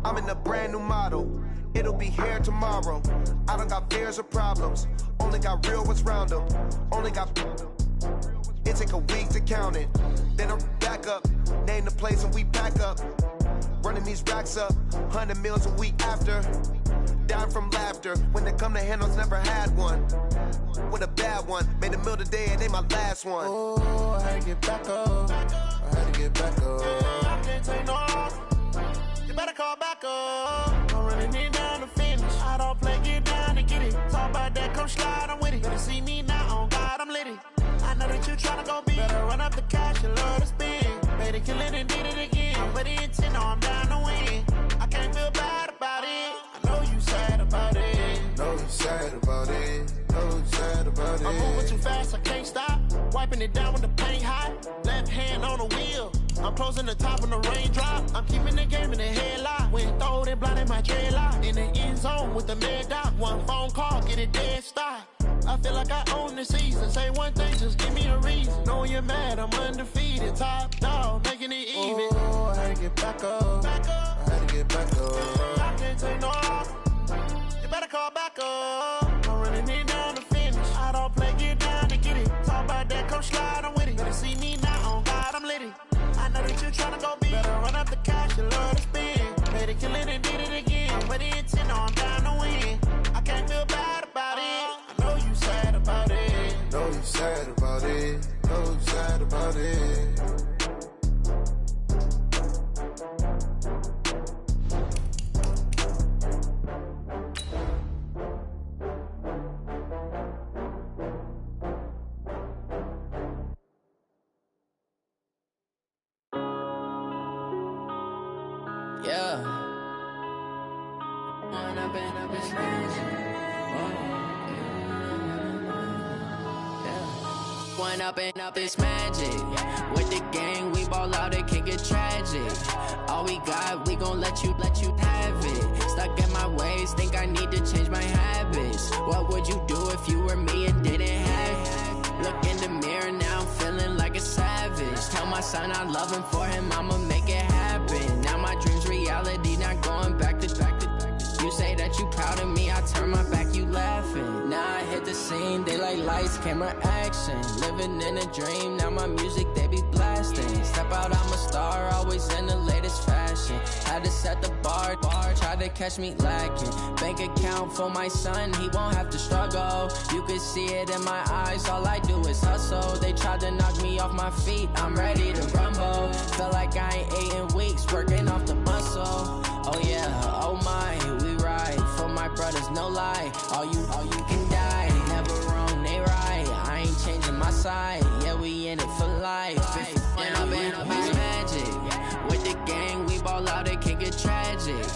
I'm in a brand new model. It'll be here tomorrow. I don't got fears or problems. Only got real ones round them. Only got... It take a week to count it. Then I'm back up. Name the place and we pack up. Running these racks up. 100 meals a week after. Dying from laughter. When they come to handles, never had one. With a bad one. Made a meal today and they my last one. Oh, I had to get back up. I had to get back up. I can't take no off. You better call back up. I'm running it down to finish. I don't play, get down to get it. Talk about that, come slide, I'm with it. Better see me now, on God, I'm litty. I know that you tryna go big. Better run up the cash, you love to spend. Better kill it and did it again. I'm ready and 10, no, I'm down to win. I can't feel bad about it. I know you sad about it. Know you sad about it. Know you sad about it. I'm moving too fast, I can't stop. Wiping it down with the paint hot. Left hand on the wheel. I'm closing the top when the raindrop. I'm keeping the game in the headlock. When throw it, blinding my dreadlock. In the end zone with the mad dot. One phone call, get it dead stop. I feel like I own the season. Say one thing, just give me a reason. Knowing you're mad, I'm undefeated. Top dog, making it even. Oh, I had to get back up. I had to get back up. I can't take no off. You better call back up. I'm running it down to finish. I don't play, get down to get it. Talk about that, come slide, I'm with it. Better see me now, on God, I'm litty. I know that you tryna go big. Better run up the cash, you love to spend. Better kill it and did it again. I'm ready and 10, no, I'm down to win. I can't feel bad about it. I know you sad about it. Know you sad about it. Know you sad about it. Yeah. One up and up is magic. With the gang, we ball out, it can get tragic. All we got, we gon' let you have it. Stuck in my ways, think I need to change my habits. What would you do if you were me and didn't have it? Look in the mirror, now I'm feeling like a savage. Tell my son I love him, for him I'ma make it happen. Now my dream's reality, not going back to. You say that you proud of me, I turn my back, you laughing. Now I hit the scene, they like lights, camera, action. Living in a dream, now my music, they be blasting. Step out, I'm a star, always in the latest fashion. Had to set the bar, try to catch me lacking. Bank account for my son, he won't have to struggle. You could see it in my eyes, all I do is hustle. They tried to knock me off my feet, I'm ready to rumble. Felt like I ain't ate in weeks, working off the muscle. Oh yeah, oh my, we ride for my brothers, no lie. All you can die, never wrong, they right. I ain't changing my side, yeah, we in it for life. When up and up is magic. With the gang, we ball out, it can get tragic.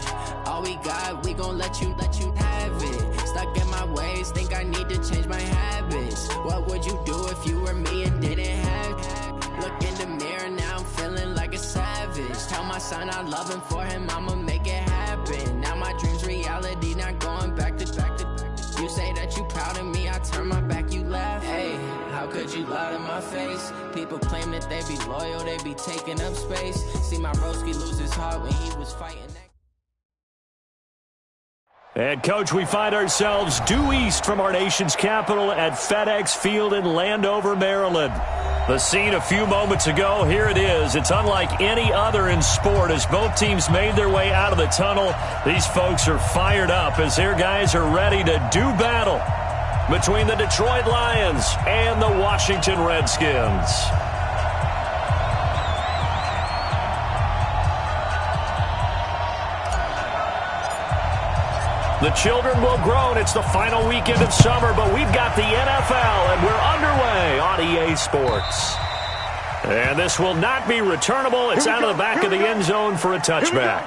All we got, we gon' let you have it. Stuck in my ways, think I need to change my habits. What would you do if you were me and didn't have it? Look in the mirror, now I'm feeling like a savage. Tell my son I love him, for him I'ma make it happen. Now my dream's reality, not going back to. You say that you proud of me, I turn my back, you laugh. Hey, how could you lie to my face? People claim that they be loyal, they be taking up space. See my broski lose his heart when he was fighting that. And, Coach, we find ourselves due east from our nation's capital at FedEx Field in Landover, Maryland. The scene a few moments ago, here it is. It's unlike any other in sport as both teams made their way out of the tunnel. These folks are fired up as their guys are ready to do battle between the Detroit Lions and the Washington Redskins. The children will groan. It's the final weekend of summer, but we've got the NFL, and we're underway on EA Sports. And this will not be returnable. It's out of the back of the end zone for a touchback.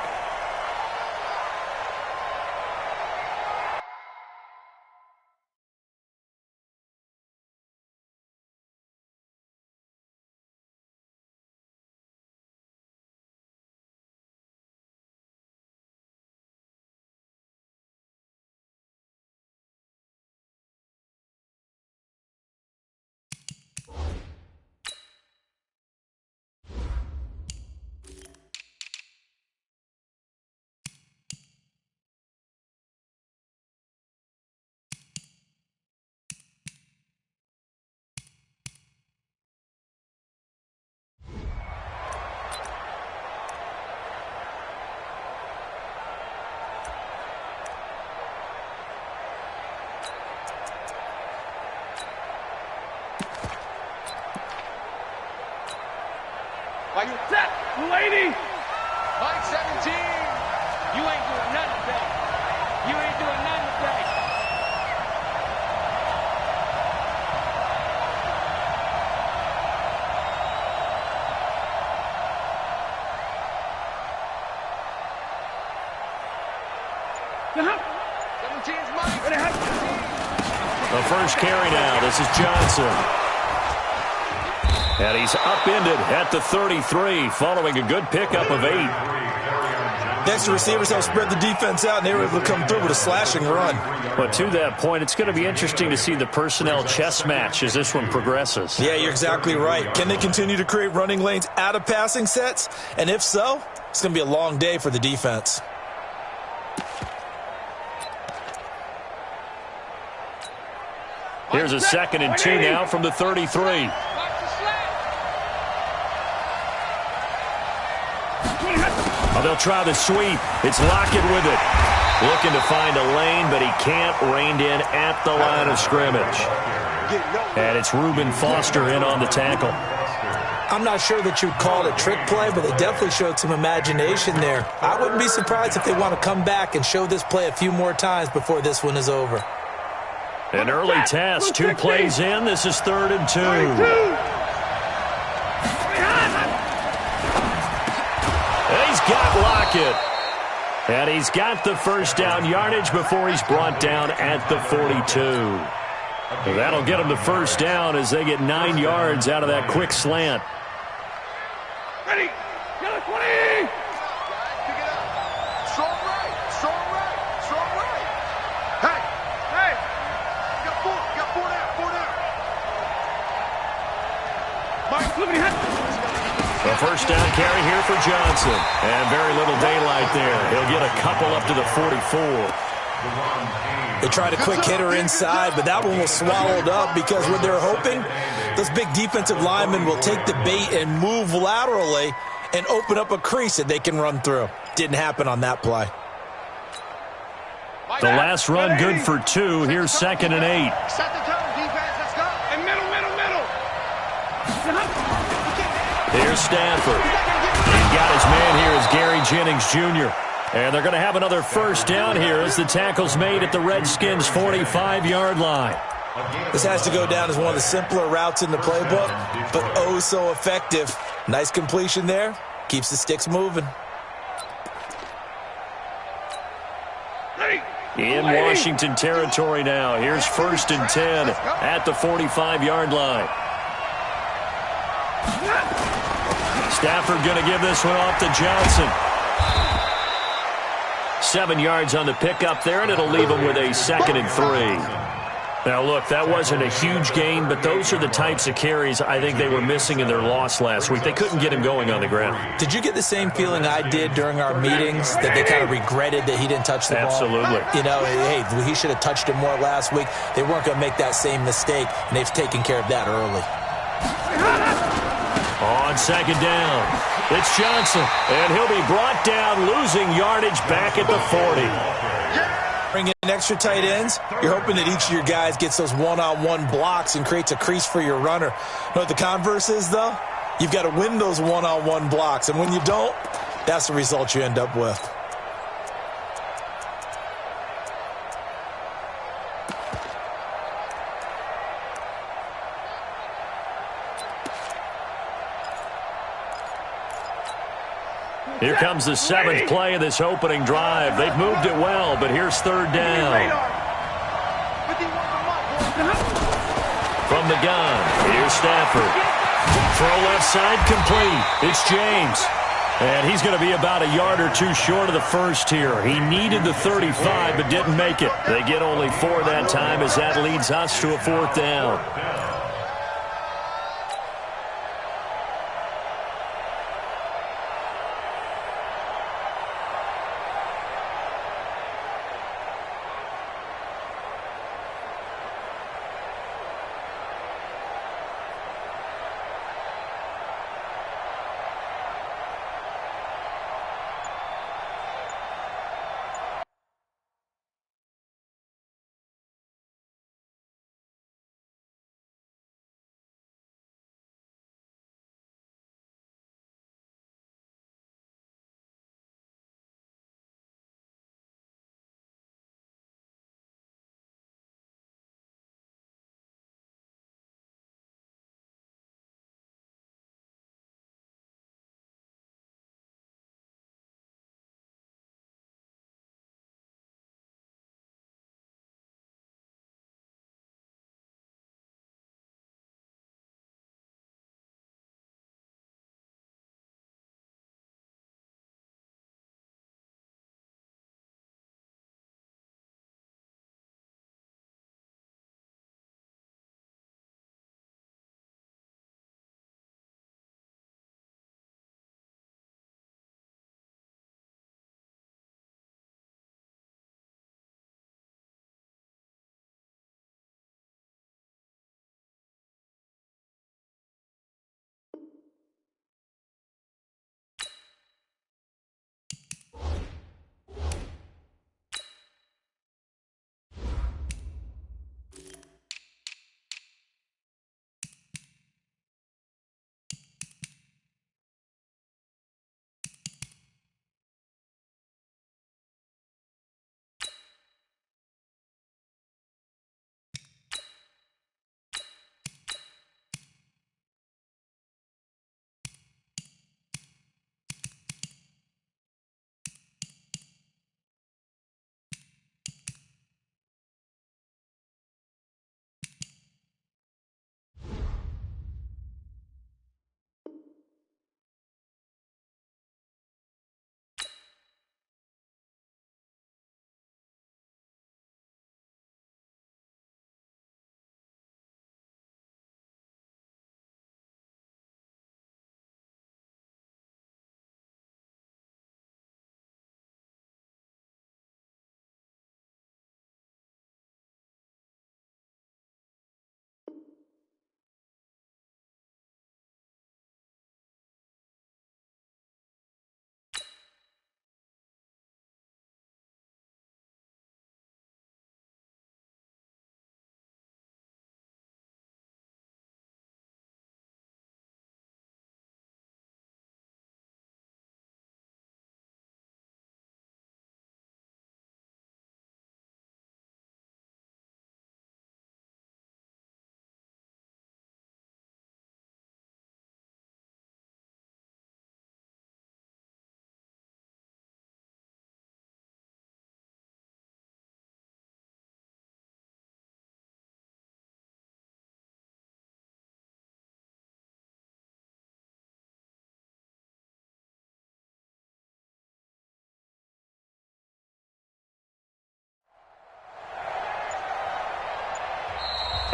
Mike. Set, lady. Mike 17. You ain't doing nothing today. You ain't doing nothing today. The first carry now. This is Johnson. And he's upended at the 33 following a good pickup of 8. Next, the receivers have spread the defense out, and they were able to come through with a slashing run. But to that point, it's going to be interesting to see the personnel chess match as this one progresses. Yeah, you're exactly right. Can they continue to create running lanes out of passing sets? And if so, it's going to be a long day for the defense. Here's a 2nd and 2 now from the 33. Oh, they'll try the sweep. It's Lockett with it. Looking to find a lane, but he can't. Reined in at the line of scrimmage. And it's Reuben Foster in on the tackle. I'm not sure that you'd call it a trick play, but they definitely showed some imagination there. I wouldn't be surprised if they want to come back and show this play a few more times before this one is over. An early test. 2 plays in. This is 3rd and 2. He's got Lockett. And he's got the first down yardage before he's brought down at the 42. Well, that'll get him the first down as they get 9 yards out of that quick slant. Ready. Yellow 20. Pick it up. Strong right. Strong right. Strong right. Hey. Hey. Got 4. Got 4 down. 4 down. Mike, look at him. The first down carry here for Johnson. And very little daylight there. He'll get a couple up to the 44. They tried a quick hitter inside, but that one was swallowed up because what they're hoping, those big defensive linemen will take the bait and move laterally and open up a crease that they can run through. Didn't happen on that play. The last run good for 2. Here's 2nd and 8. Set the tone, defense. Let's go. And middle. Here's Stafford. He's got his man here as Gary Jennings Jr. And they're going to have another first down here as the tackle's made at the Redskins' 45-yard line. This has to go down as one of the simpler routes in the playbook, but oh so effective. Nice completion there. Keeps the sticks moving. In Washington territory now. Here's 1st and 10 at the 45-yard line. Stafford going to give this one off to Johnson. 7 yards on the pickup there, and it'll leave him with a 2nd and 3. Now, look, that wasn't a huge gain, but those are the types of carries I think they were missing in their loss last week. They couldn't get him going on the ground. Did you get the same feeling I did during our meetings, that they kind of regretted that he didn't touch the ball? Absolutely. You know, hey, he should have touched it more last week. They weren't going to make that same mistake, and they've taken care of that early. On 2nd down, it's Johnson, and he'll be brought down, losing yardage back at the 40. Bring in extra tight ends. You're hoping that each of your guys gets those one-on-one blocks and creates a crease for your runner. You know what the converse is, though? You've got to win those one-on-one blocks, and when you don't, that's the result you end up with. Here comes the 7th play of this opening drive. They've moved it well, but here's 3rd down. From the gun, here's Stafford. Throw left side complete. It's James. And he's going to be about a yard or 2 short of the first here. He needed the 35, but didn't make it. They get only 4 that time as that leads us to a 4th down.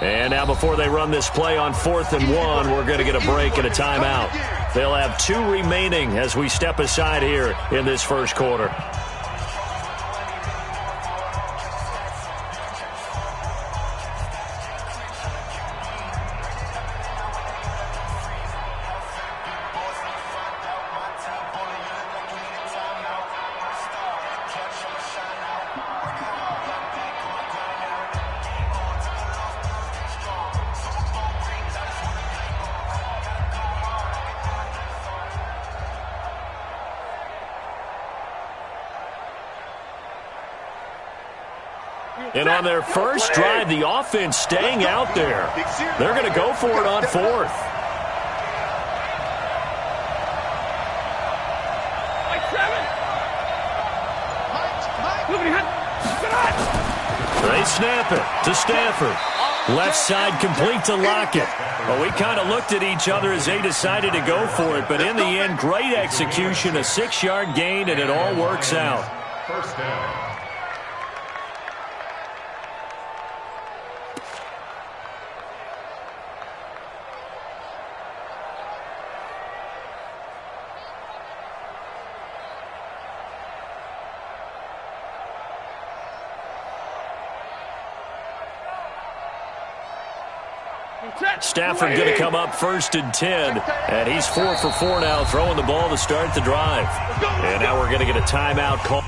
And now before they run this play on 4th and 1, we're going to get a break and a timeout. They'll have 2 remaining as we step aside here in this first quarter. And on their first drive, the offense staying out there. They're going to go for it on 4th. They snap it to Stafford. Left side complete to Lockett. Well, we kind of looked at each other as they decided to go for it, but in the end, great execution, a 6-yard gain, and it all works out. First down. Stafford going to come up 1st and 10, and he's 4 for 4 now, throwing the ball to start the drive. And now we're going to get a timeout call.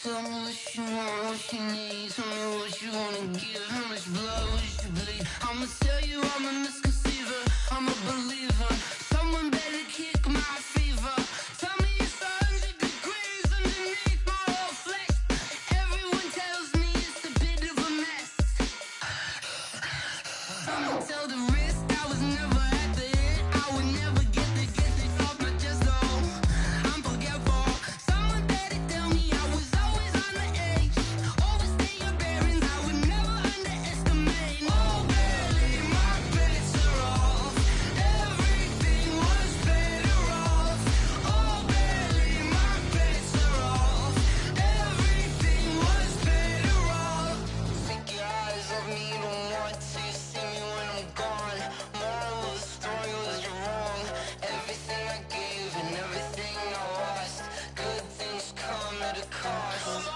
Tell me what you want, what you need. Tell me what you wanna give. How much blood would you bleed? I'ma tell you I'm a misconceiver. I'm a believer. Someone better kick my fever. Tell me it's 100 degrees underneath my whole flesh. Everyone tells me it's a bit of a mess. I'ma tell the risk I was never at the end. I would never get it off my chest though. I'm forgetful. Someone better tell me I was always on the edge. Overstay your bearings, I would never underestimate. Oh, barely, my bets are off. Everything was better off. Oh, barely, my bets are off. Everything was better off. Take your eyes off me, you don't want to see me when I'm gone. Moral of the story was you're wrong. Everything I gave and everything I lost. Good things come at a cost.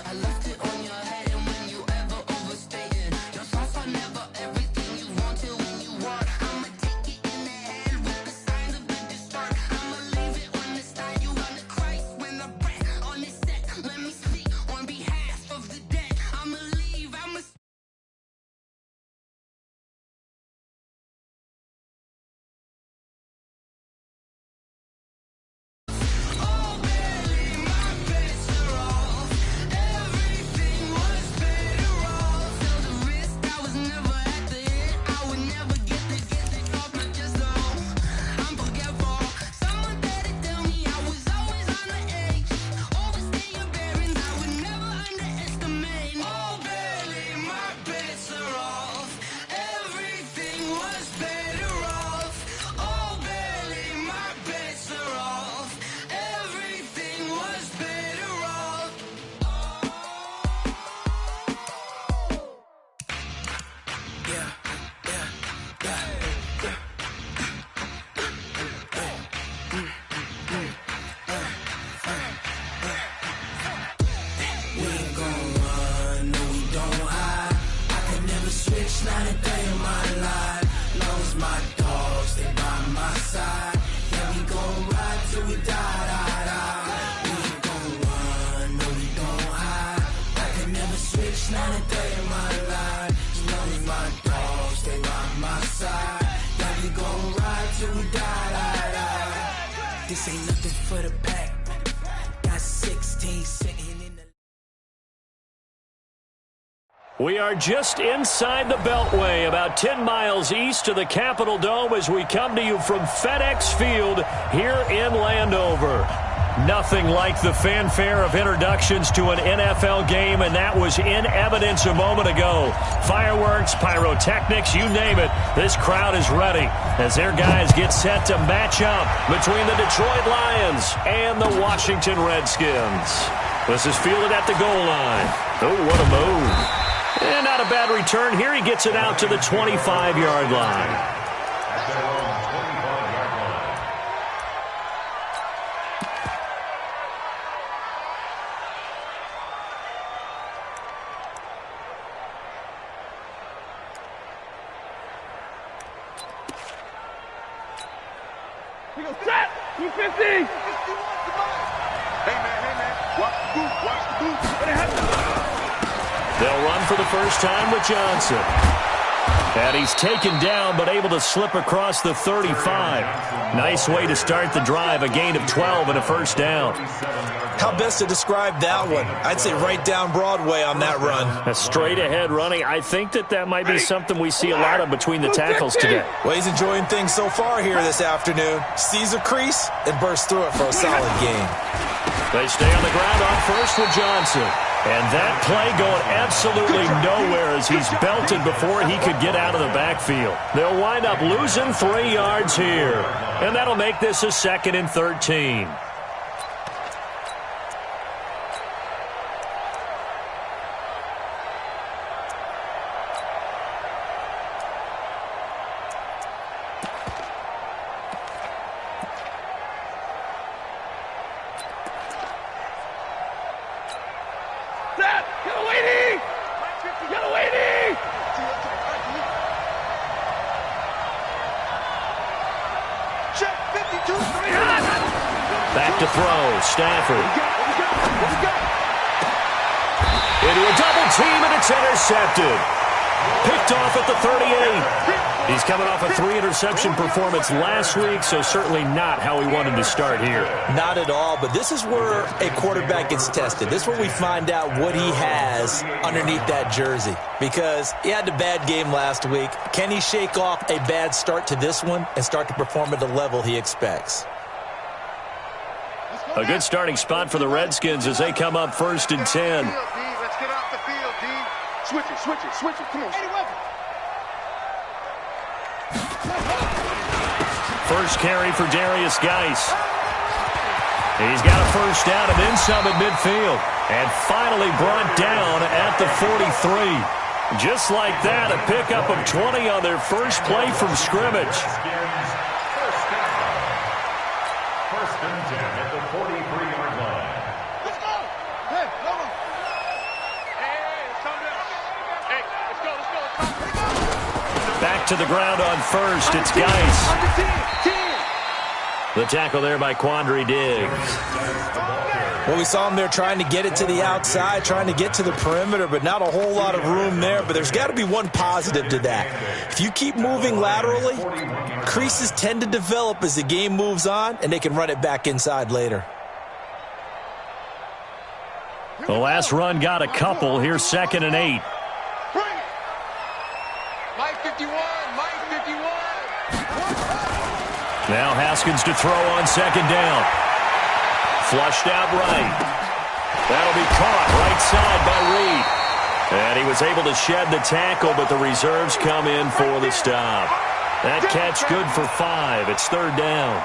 I left it on your head, and when you ever overstated, your thoughts are never everything you wanted when you want. I'ma take it in the head with the signs of the distort. I'ma leave it on the side. You on the Christ when the breath on this set. Let me speak on behalf of the dead. I'ma leave. I'ma. Oh, barely, my bets are off. Everything was better off. Tell the risk I was never at the end. I would never get it off my chest though. I'm forgetful. Someone better tell me I was always on the edge. Overstay your bearings, I would never underestimate. Oh, barely, my bets are off. Everything was better off. Oh, barely, my bets are off. Everything was better off. We ain't gon' run, no we don't hide. I can never switch, not a day in my life. Long as my dogs stay by my side. Yeah, we gon' ride till we die, die, die. We ain't gon' run, no we don't hide. I can never switch, not a day in my life. As long as my dogs stay by my side. Yeah, we gon' ride till we die, die, die. This ain't nothing for the pack. Got 16 sitting in the. We are just inside the Beltway, about 10 miles east of the Capitol Dome as we come to you from FedEx Field here in Landover. Nothing like the fanfare of introductions to an NFL game, and that was in evidence a moment ago. Fireworks, pyrotechnics, you name it. This crowd is ready as their guys get set to match up between the Detroit Lions and the Washington Redskins. This is fielded at the goal line. Oh, what a move. And not a bad return here. He gets it out to the 25-yard line. We go set. 250. Hey man, watch the boot, watch the boot. They'll run for the first time with Johnson. And he's taken down, but able to slip across the 35. Nice way to start the drive, a gain of 12 and a first down. How best to describe that one? I'd say right down Broadway on that run. A straight-ahead running. I think that might be something we see a lot of between the tackles today. Well, he's enjoying things so far here this afternoon. Sees a crease and bursts through it for a solid gain. They stay on the ground on first with Johnson. And that play going absolutely nowhere as he's belted before he could get out of the backfield. They'll wind up losing 3 yards here. And that'll make this a 2nd and 13. Back to throw, Stafford. into a double team, and it's intercepted. Picked off at the 38. He's coming off a 3-interception performance last week, so certainly not how he wanted to start here. Not at all, but this is where a quarterback gets tested. This is where we find out what he has underneath that jersey, because he had a bad game last week. Can he shake off a bad start to this one and start to perform at the level he expects? A good starting spot for the Redskins as they come up 1st and 10. Let's get off the field, D. Switch it. Come on. First carry for Darius Geis. He's got a first down and then some at midfield. And finally brought down at the 43. Just like that, a pickup of 20 on their first play from scrimmage. First and 10 at the 43-yard line. Let's go. Hey, come on. Hey, let's calm down. Hey, let's go. Back to the ground on first. It's Geis. The tackle there by Quandre Diggs. Well, we saw him there trying to get it to the outside, trying to get to the perimeter, but not a whole lot of room there. But there's got to be one positive to that. If you keep moving laterally, creases tend to develop as the game moves on, and they can run it back inside later. The last run got a couple. Here's 2nd and 8. Mike 51. Now Haskins to throw on 2nd down. Flushed out right. That'll be caught right side by Reed. And he was able to shed the tackle, but the reserves come in for the stop. That catch good for 5. It's 3rd down.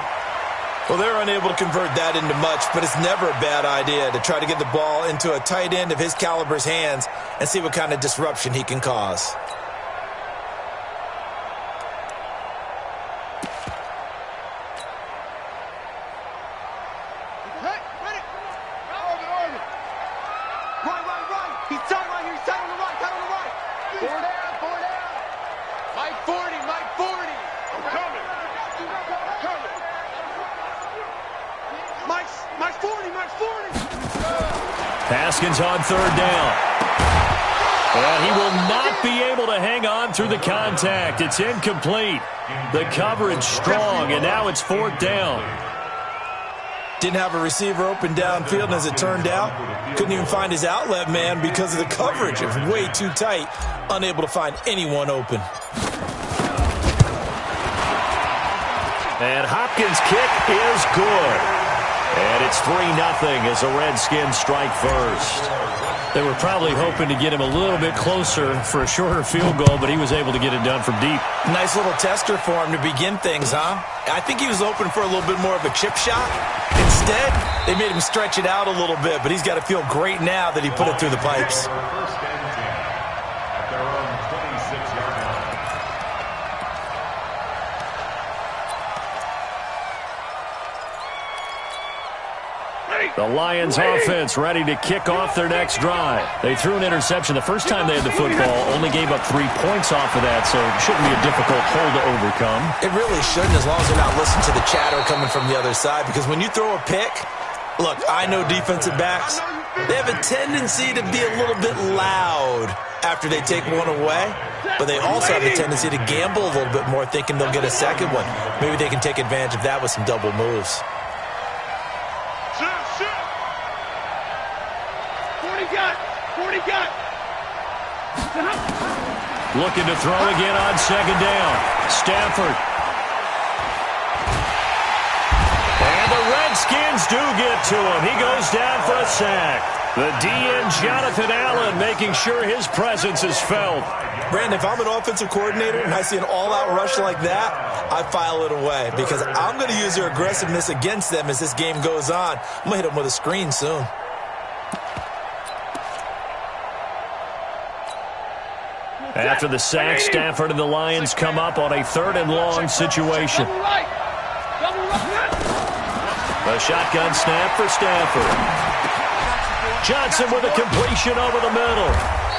Well, they're unable to convert that into much, but it's never a bad idea to try to get the ball into a tight end of his caliber's hands and see what kind of disruption he can cause. Haskins on 3rd down. And he will not be able to hang on through the contact. It's incomplete. The coverage strong, and now it's 4th down. Didn't have a receiver open downfield, and as it turned out, couldn't even find his outlet man because of the coverage. It was way too tight, unable to find anyone open. And Hopkins' kick is good. And it's 3-0 as the Redskins strike first. They were probably hoping to get him a little bit closer for a shorter field goal, but he was able to get it done from deep. Nice little tester for him to begin things, huh? I think he was open for a little bit more of a chip shot. Instead, they made him stretch it out a little bit, but he's got to feel great now that he put it through the pipes. First and 10 at their own 26-yard line. The Lions offense ready to kick off their next drive. They threw an interception the first time they had the football, only gave up 3 points off of that, so it shouldn't be a difficult hole to overcome. It really shouldn't, as long as they're not listening to the chatter coming from the other side, because when you throw a pick, look, I know defensive backs, they have a tendency to be a little bit loud after they take one away, but they also have a tendency to gamble a little bit more, thinking they'll get a second one. Maybe they can take advantage of that with some double moves. 40 got. Looking to throw again on 2nd down. Stafford. And the Redskins do get to him. He goes down for a sack. The DN, Jonathan Allen, making sure his presence is felt. Brandon, if I'm an offensive coordinator and I see an all-out rush like that, I file it away because I'm going to use their aggressiveness against them as this game goes on. I'm going to hit them with a screen soon. After the sack, Stafford and the Lions come up on a 3rd and long situation. A shotgun snap for Stafford. Johnson with a completion over the middle.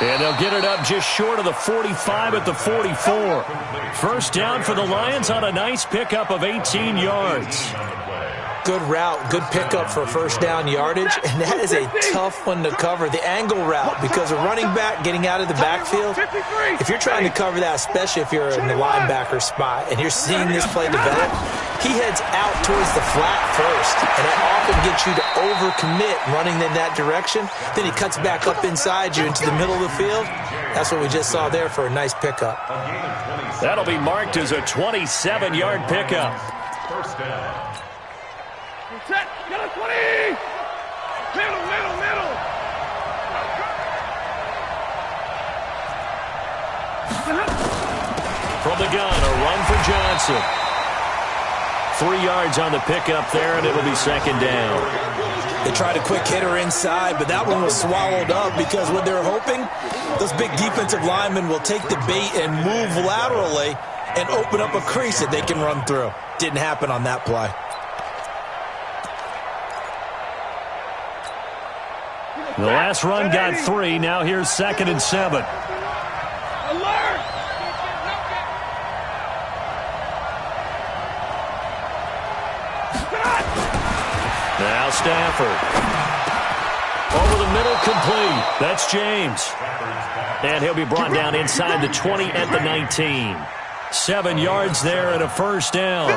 And they'll get it up just short of the 45 at the 44. First down for the Lions on a nice pickup of 18 yards. Good route, good pickup for first down yardage, and that is a tough one to cover, the angle route, because a running back getting out of the backfield, if you're trying to cover that, especially if you're in the linebacker spot and you're seeing this play develop, he heads out towards the flat first, and that often gets you to overcommit running in that direction. Then he cuts back up inside you into the middle of the field. That's what we just saw there for a nice pickup. That'll be marked as a 27-yard pickup. First down. Set, get a 20! Middle! From the gun, a run for Johnson. 3 yards on the pickup there, and it'll be second down. They tried a quick hitter inside, but that one was swallowed up because what they're hoping, those big defensive linemen will take the bait and move laterally and open up a crease that they can run through. Didn't happen on that play. The last run got 3. Now here's 2nd and 7. Alert! Now Stafford. Over the middle, complete. That's James. And he'll be brought down inside the 20 at the 19. 7 yards there and a first down.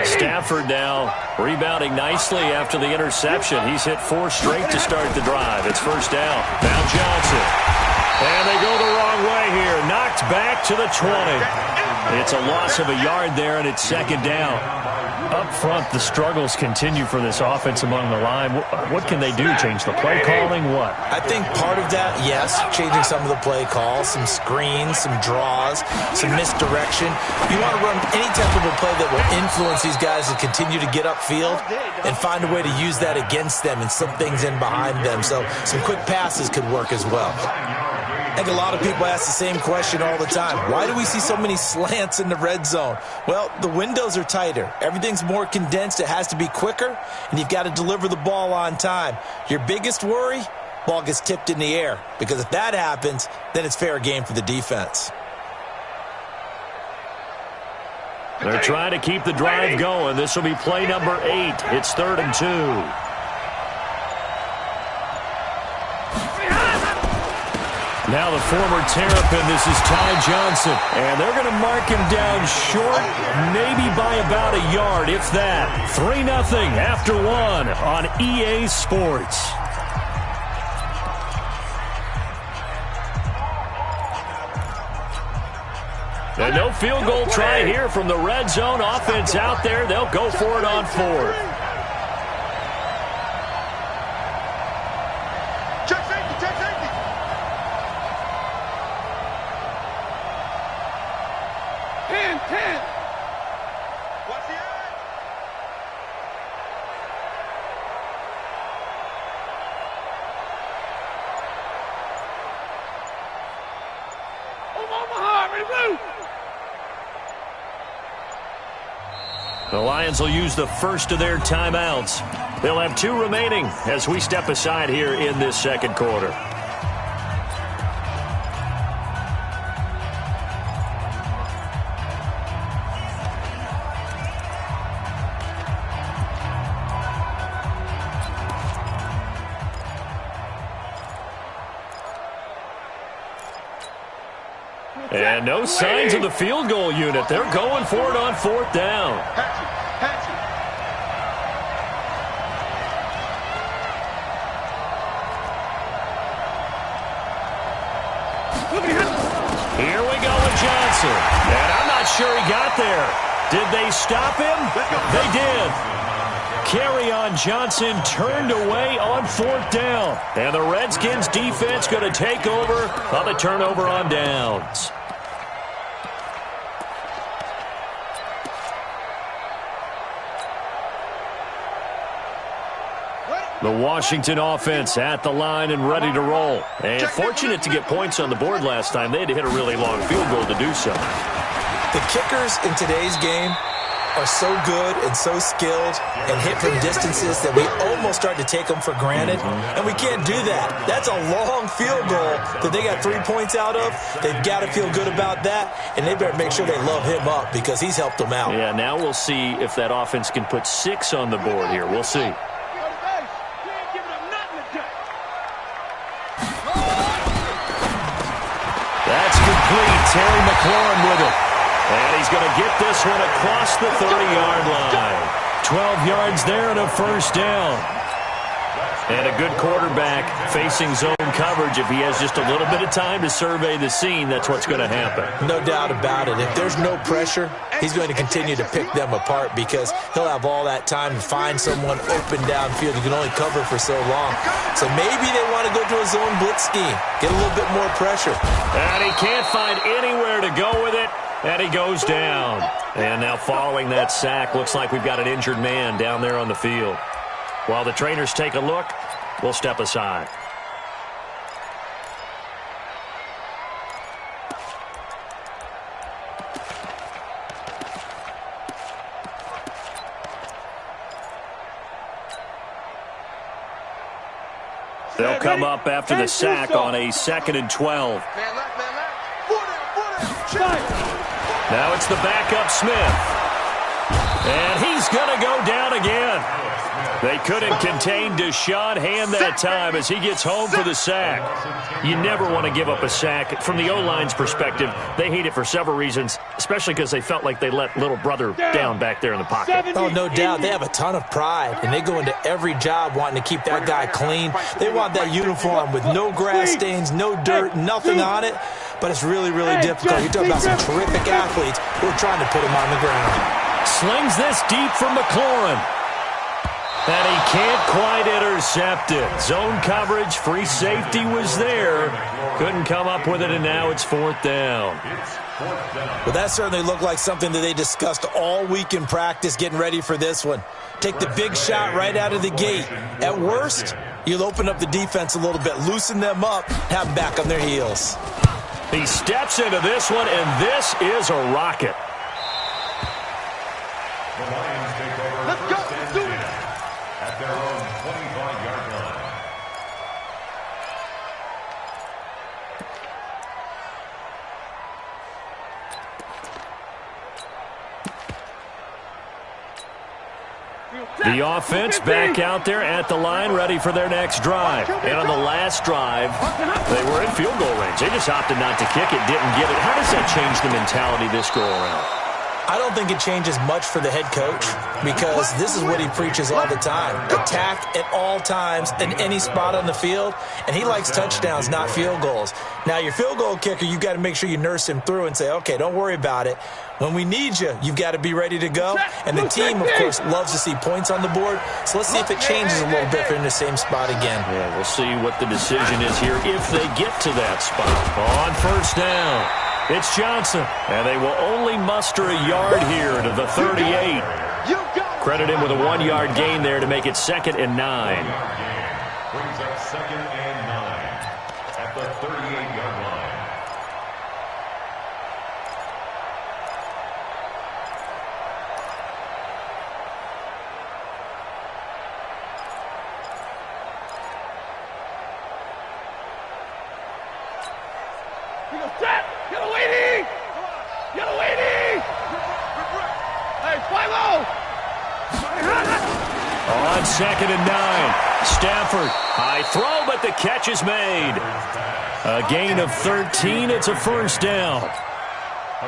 Stafford now rebounding nicely after the interception. He's hit 4 straight to start the drive. It's first down. Now Johnson. And they go the wrong way here. Knocked back to the 20. It's a loss of a yard there, and it's second down. Up front, the struggles continue for this offense among the line. What can they do? Change the play calling? What? I think part of that, yes, changing some of the play calls, some screens, some draws, some misdirection. You want to run any type of a play that will influence these guys to continue to get upfield and find a way to use that against them and slip things in behind them. So some quick passes could work as well. I think a lot of people ask the same question all the time. Why do we see so many slants in the red zone? Well, the windows are tighter. Everything's more condensed. It has to be quicker, and you've got to deliver the ball on time. Your biggest worry, ball gets tipped in the air, because if that happens, then it's fair game for the defense. They're trying to keep the drive going. This will be play number 8. It's 3rd and 2. Now the former Terrapin, this is Ty Johnson. And they're going to mark him down short, maybe by about a yard, if that. 3-0 after 1 on EA Sports. And no field goal try here from the red zone. Offense out there. They'll go for it on 4th. Check safety! 10! Watch the eye! Omaha, ready to move! The Lions will use the first of their timeouts. They'll have 2 remaining as we step aside here in this second quarter. And no signs of the field goal unit. They're going for it on 4th down. Here we go with Johnson. And I'm not sure he got there. Did they stop him? They did. Kerryon Johnson turned away on 4th down. And the Redskins defense going to take over on the turnover on downs. The Washington offense at the line and ready to roll. And fortunate to get points on the board last time. They had to hit a really long field goal to do so. The kickers in today's game are so good and so skilled and hit from distances that we almost start to take them for granted, and we can't do that. That's a long field goal that they got 3 points out of. They've got to feel good about that, and they better make sure they love him up because he's helped them out. Yeah, now we'll see if that offense can put 6 on the board here. We'll see. That's complete. Terry McLaurin with it. And he's going to get this one across the 30-yard line. 12 yards there and a first down. And a good quarterback facing zone coverage. If he has just a little bit of time to survey the scene, that's what's going to happen. No doubt about it. If there's no pressure, he's going to continue to pick them apart because he'll have all that time to find someone open downfield. You can only cover for so long. So maybe they want to go to a zone blitz scheme, get a little bit more pressure. And he can't find anywhere to go with it, and he goes down. And now following that sack, looks like we've got an injured man down there on the field. While the trainers take a look, we'll step aside. They'll come up after the sack on a 2nd and 12. Now it's the backup Smith. And he's going to go down again. They couldn't contain Deshaun Hand that time as he gets home for the sack. You never want to give up a sack. From the O-line's perspective, they hate it for several reasons, especially because they felt like they let little brother down back there in the pocket. Oh, no doubt. They have a ton of pride, and they go into every job wanting to keep that guy clean. They want that uniform with no grass stains, no dirt, nothing on it. But it's really, really difficult. You're talking about some terrific athletes who are trying to put him on the ground. Slings this deep from McLaurin. And he can't quite intercept it. Zone coverage, free safety was there. Couldn't come up with it, and now it's 4th down. Well, that certainly looked like something that they discussed all week in practice getting ready for this one. Take the big shot right out of the gate. At worst, you'll open up the defense a little bit, loosen them up, have them back on their heels. He steps into this one, and this is a rocket. The Lions take over. Let's go. Do it. At their own 25-yard line. The offense back out there at the line, ready for their next drive. And on the last drive, they were in field goal range. They just opted not to kick it, didn't get it. How does that change the mentality this go-around? I don't think it changes much for the head coach because this is what he preaches all the time. Attack at all times in any spot on the field, and he likes touchdowns, not field goals. Now, your field goal kicker, you've got to make sure you nurse him through and say, okay, don't worry about it. When we need you, you've got to be ready to go. And the team, of course, loves to see points on the board. So let's see if it changes a little bit if they're in the same spot again. Yeah, we'll see what the decision is here if they get to that spot. On 1st down, it's Johnson. And they will only muster a yard here to the 38. Credit him with a 1-yard gain there to make it 2nd and 9. Brings up 2nd and 9 at the 38-yard line. On 2nd and 9, Stafford, high throw, but the catch is made. A gain of 13, it's a 1st down.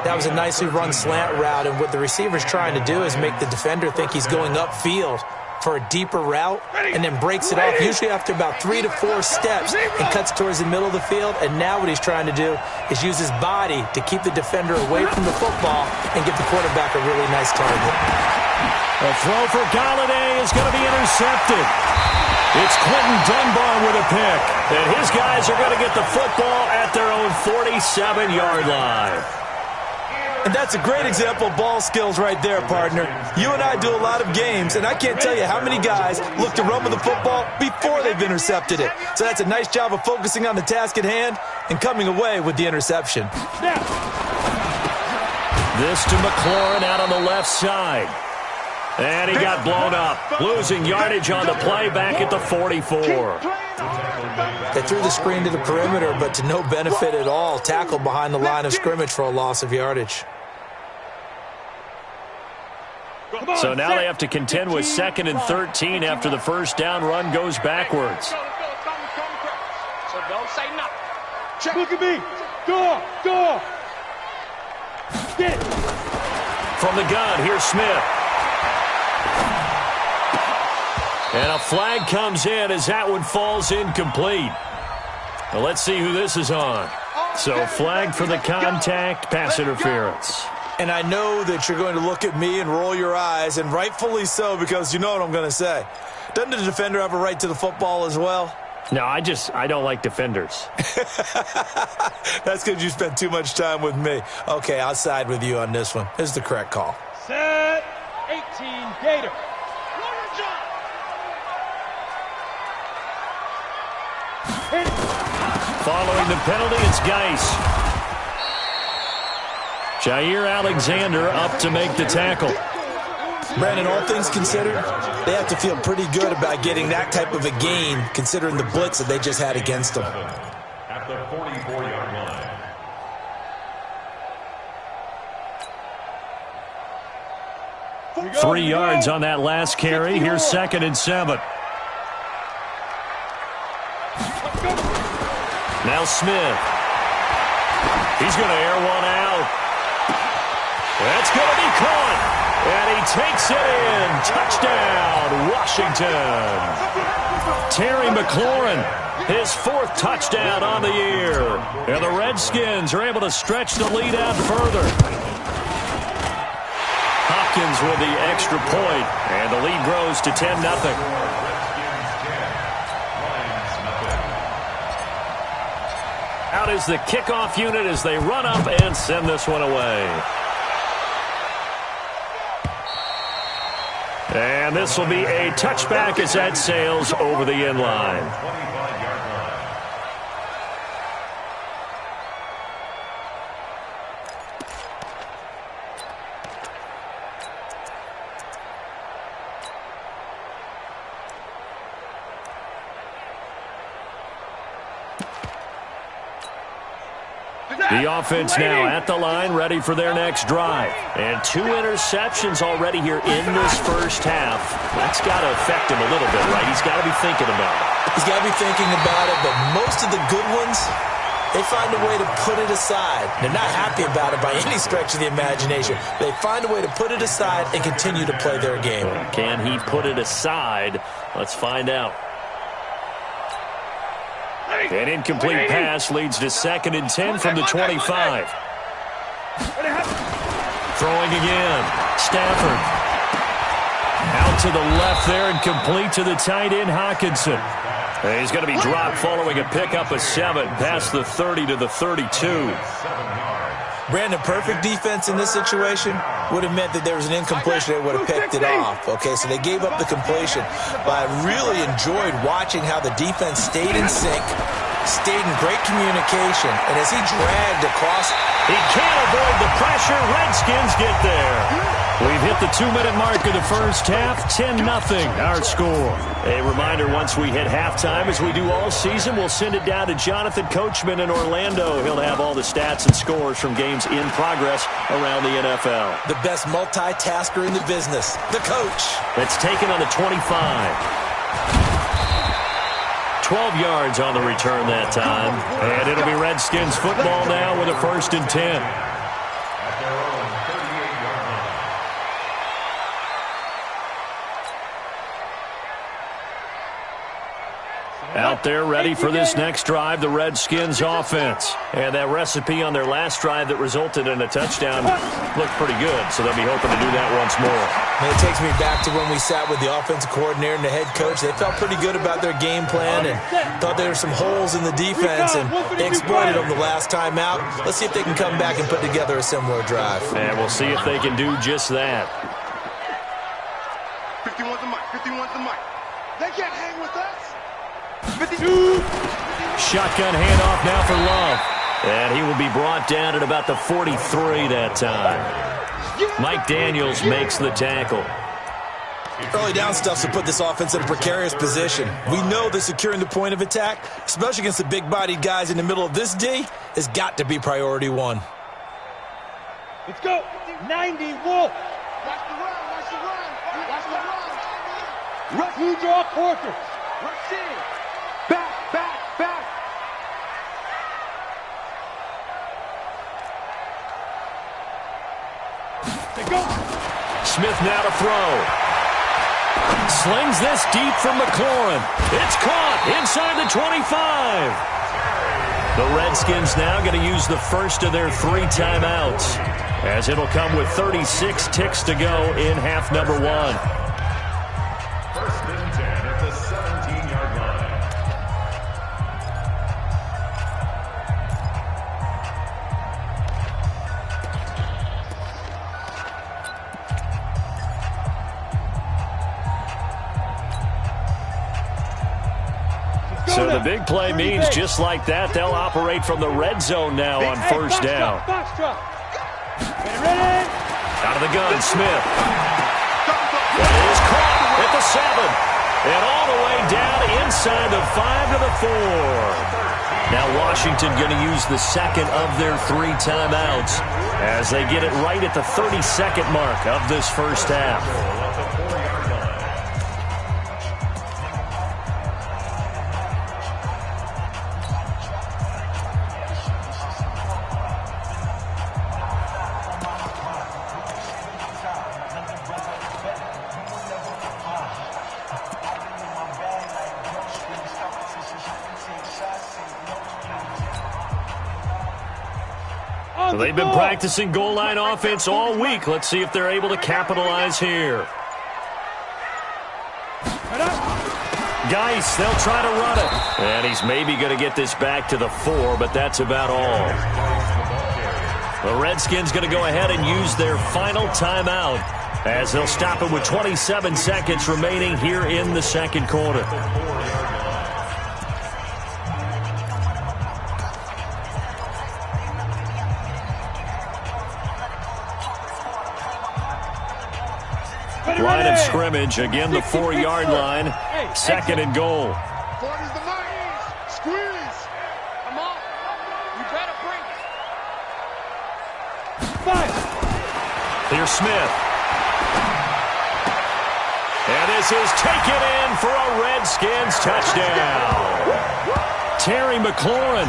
That was a nicely run slant route, and what the receiver's trying to do is make the defender think he's going upfield for a deeper route and then breaks it off, usually after about 3 to 4 steps, and cuts towards the middle of the field. And now what he's trying to do is use his body to keep the defender away from the football and give the quarterback a really nice target. A throw for Galladay is going to be intercepted. It's Quentin Dunbar with a pick. And his guys are going to get the football at their own 47-yard line. And that's a great example of ball skills right there, partner. You and I do a lot of games, and I can't tell you how many guys look to run with the football before they've intercepted it. So that's a nice job of focusing on the task at hand and coming away with the interception. This to McLaurin out on the left side. And he got blown up. Losing yardage on the play back at the 44. They threw the screen to the perimeter, but to no benefit at all. Tackled behind the line of scrimmage for a loss of yardage. So now they have to contend with 2nd and 13 after the first down run goes backwards. So don't say nothing. Check. Look at me. Door. Get. From the gun, here's Smith. And a flag comes in as that one falls incomplete. Well, let's see who this is on. So flag for the contact, pass interference. And I know that you're going to look at me and roll your eyes, and rightfully so, because you know what I'm going to say. Doesn't the defender have a right to the football as well? No, I don't like defenders. That's because you spent too much time with me. Okay, I'll side with you on this one. This is the correct call. Set. 18 Gator. Following the penalty, it's Geis. Jair Alexander up to make the tackle. Brandon, all things considered, they have to feel pretty good about getting that type of a gain, considering the blitz that they just had against them. At the 44-yard line. 3 yards on that last carry. Here's 2nd and 7. Now Smith. He's going to air one out. That's going to be caught. And he takes it in. Touchdown, Washington. Terry McLaurin, his 4th touchdown on the year. And the Redskins are able to stretch the lead out further. Hopkins with the extra point, and the lead grows to 10-0. Out is the kickoff unit as they run up and send this one away. And this will be a touchback as that sails over the end line. The offense now at the line, ready for their next drive. And 2 interceptions already here in this first half. That's got to affect him a little bit, right? He's got to be thinking about it. He's got to be thinking about it, but most of the good ones, they find a way to put it aside. They're not happy about it by any stretch of the imagination. They find a way to put it aside and continue to play their game. Can he put it aside? Let's find out. An incomplete pass leads to 2nd and 10 from the 25. Throwing again. Stafford. Out to the left there and complete to the tight end, Hawkinson. And he's going to be dropped following a pickup of 7 past the 30 to the 32. Brandon, perfect defense in this situation would have meant that there was an incompletion. They would have picked it off. Okay, so they gave up the completion. But I really enjoyed watching how the defense stayed in sync, stayed in great communication, and as he dragged across, he can't avoid the pressure. Redskins get there. We've hit the 2-minute mark of the first half. 10-0 our score. A reminder, once we hit halftime, as we do all season, we'll send it down to Jonathan Coachman in Orlando. He'll have all the stats and scores from games in progress around the NFL. The best multitasker in the business, the coach. That's taken on the 25. 12 yards on the return that time. And it'll be Redskins football now with a 1st and 10. Out there ready for this next drive, the Redskins offense. And that recipe on their last drive that resulted in a touchdown looked pretty good, so they'll be hoping to do that once more. And it takes me back to when we sat with the offensive coordinator and the head coach. They felt pretty good about their game plan and thought there were some holes in the defense, and they exploited them the last time out. Let's see if they can come back and put together a similar drive. And we'll see if they can do just that. 51's the mic. 51's the mic. They can't hang with us. 52. Shotgun handoff now for Love. And he will be brought down at about the 43 that time. Mike Daniels makes the tackle. Early down stuff to put this offense in a precarious position. We know that securing the point of attack, especially against the big-bodied guys in the middle of this D, has got to be priority one. Let's go. 90 Wolf. Watch the run. Watch the run. Watch the run. Rush, you draw quarters. Rush in. Back, back, back. They go. Smith now to throw. Slings this deep from McLaurin. It's caught inside the 25. The Redskins now going to use the first of their 3 timeouts, as it'll come with 36 ticks to go in half number 1. First and 10 at the 17-yard line. So the big play means just like that, they'll operate from the red zone now on first down. Out of the gun, Smith. That is caught at the 7. And all the way down inside the 5 to the 4. Now Washington going to use the second of their 3 timeouts as they get it right at the 32nd mark of this first half. So they've been practicing goal line offense all week. Let's see if they're able to capitalize here. Geis, they'll try to run it. And he's maybe going to get this back to the 4, but that's about all. The Redskins going to go ahead and use their final timeout as they'll stop it with 27 seconds remaining here in the second quarter. Line of scrimmage, again the 4-yard line, second and goal. 40's the mark. Squeeze. Come on. You better bring it. 5. Here's Smith. And this is taken in for a Redskins touchdown. Terry McLaurin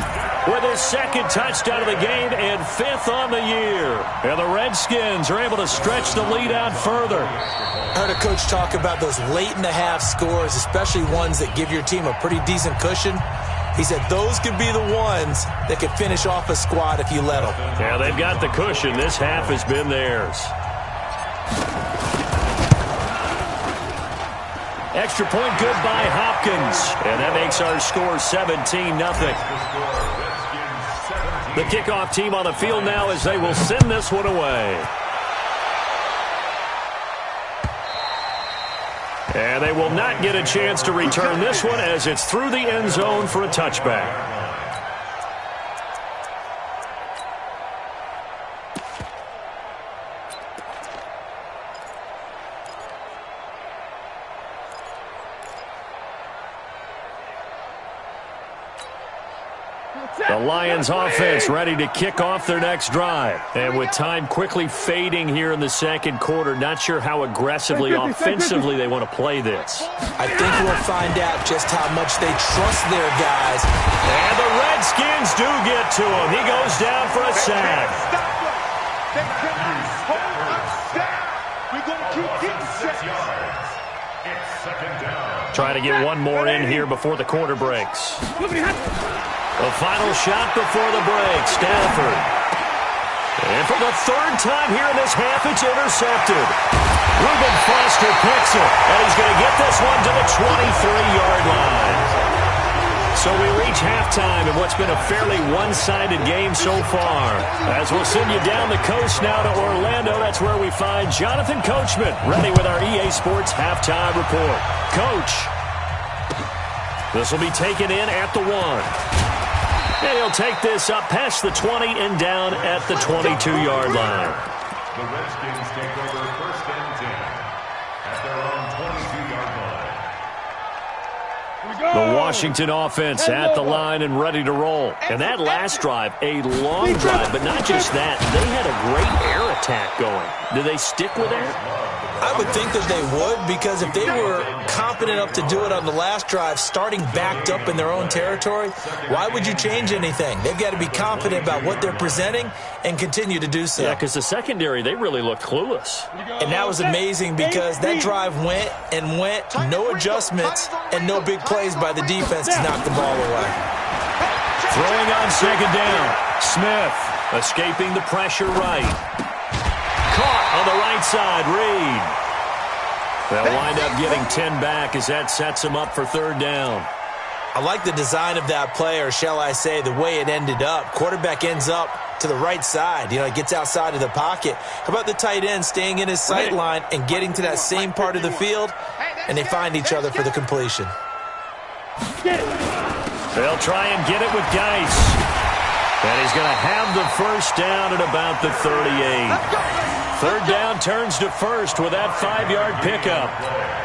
with his second touchdown of the game and 5th on the year. And the Redskins are able to stretch the lead out further. I heard a coach talk about those late-in-the-half scores, especially ones that give your team a pretty decent cushion. He said those could be the ones that could finish off a squad if you let them. Yeah, they've got the cushion. This half has been theirs. Extra point good by Hopkins. And that makes our score 17-0. The kickoff team on the field now as they will send this one away. And they will not get a chance to return this one as it's through the end zone for a touchback. The Lions offense ready to kick off their next drive. And with time quickly fading here in the second quarter, not sure how aggressively offensively they want to play this. I think we'll find out just how much they trust their guys. And the Redskins do get to him. He goes down for a sack. They cannot hold us down. We're going to keep getting sacks. It's second down. Try to get one more in here before the quarter breaks. The final shot before the break, Stafford. And for the 3rd time here in this half, it's intercepted. Reuben Foster picks it, and he's going to get this one to the 23-yard line. So we reach halftime in what's been a fairly one-sided game so far. As we'll send you down the coast now to Orlando, that's where we find Jonathan Coachman, ready with our EA Sports Halftime Report. Coach, this will be taken in at the 1. And he'll take this up past the 20 and down at the 22-yard line. The Redskins take over 1st and 10 at their own 22-yard line. The Washington offense at the line and ready to roll. And that last drive, a long drive, but not just that. They had a great air attack going. Do they stick with that? I would think that they would, because if they were competent enough to do it on the last drive, starting backed up in their own territory, why would you change anything? They've got to be confident about what they're presenting and continue to do so. Yeah, because the secondary, they really looked clueless. And that was amazing because that drive went and went, no adjustments and no big plays by the defense to knock the ball away. Throwing on 2nd down. Smith escaping the pressure right. Caught on the right side, Reed. They'll wind up getting 10 back as that sets them up for 3rd down. I like the design of that play, or shall I say the way it ended up. Quarterback ends up to the right side. You know, it gets outside of the pocket. How about the tight end staying in his sight line and getting to that same part of the field, and they find each other for the completion. They'll try and get it with Geis. And he's going to have the 1st down at about the 38. 3rd down turns to 1st with that 5-yard pickup.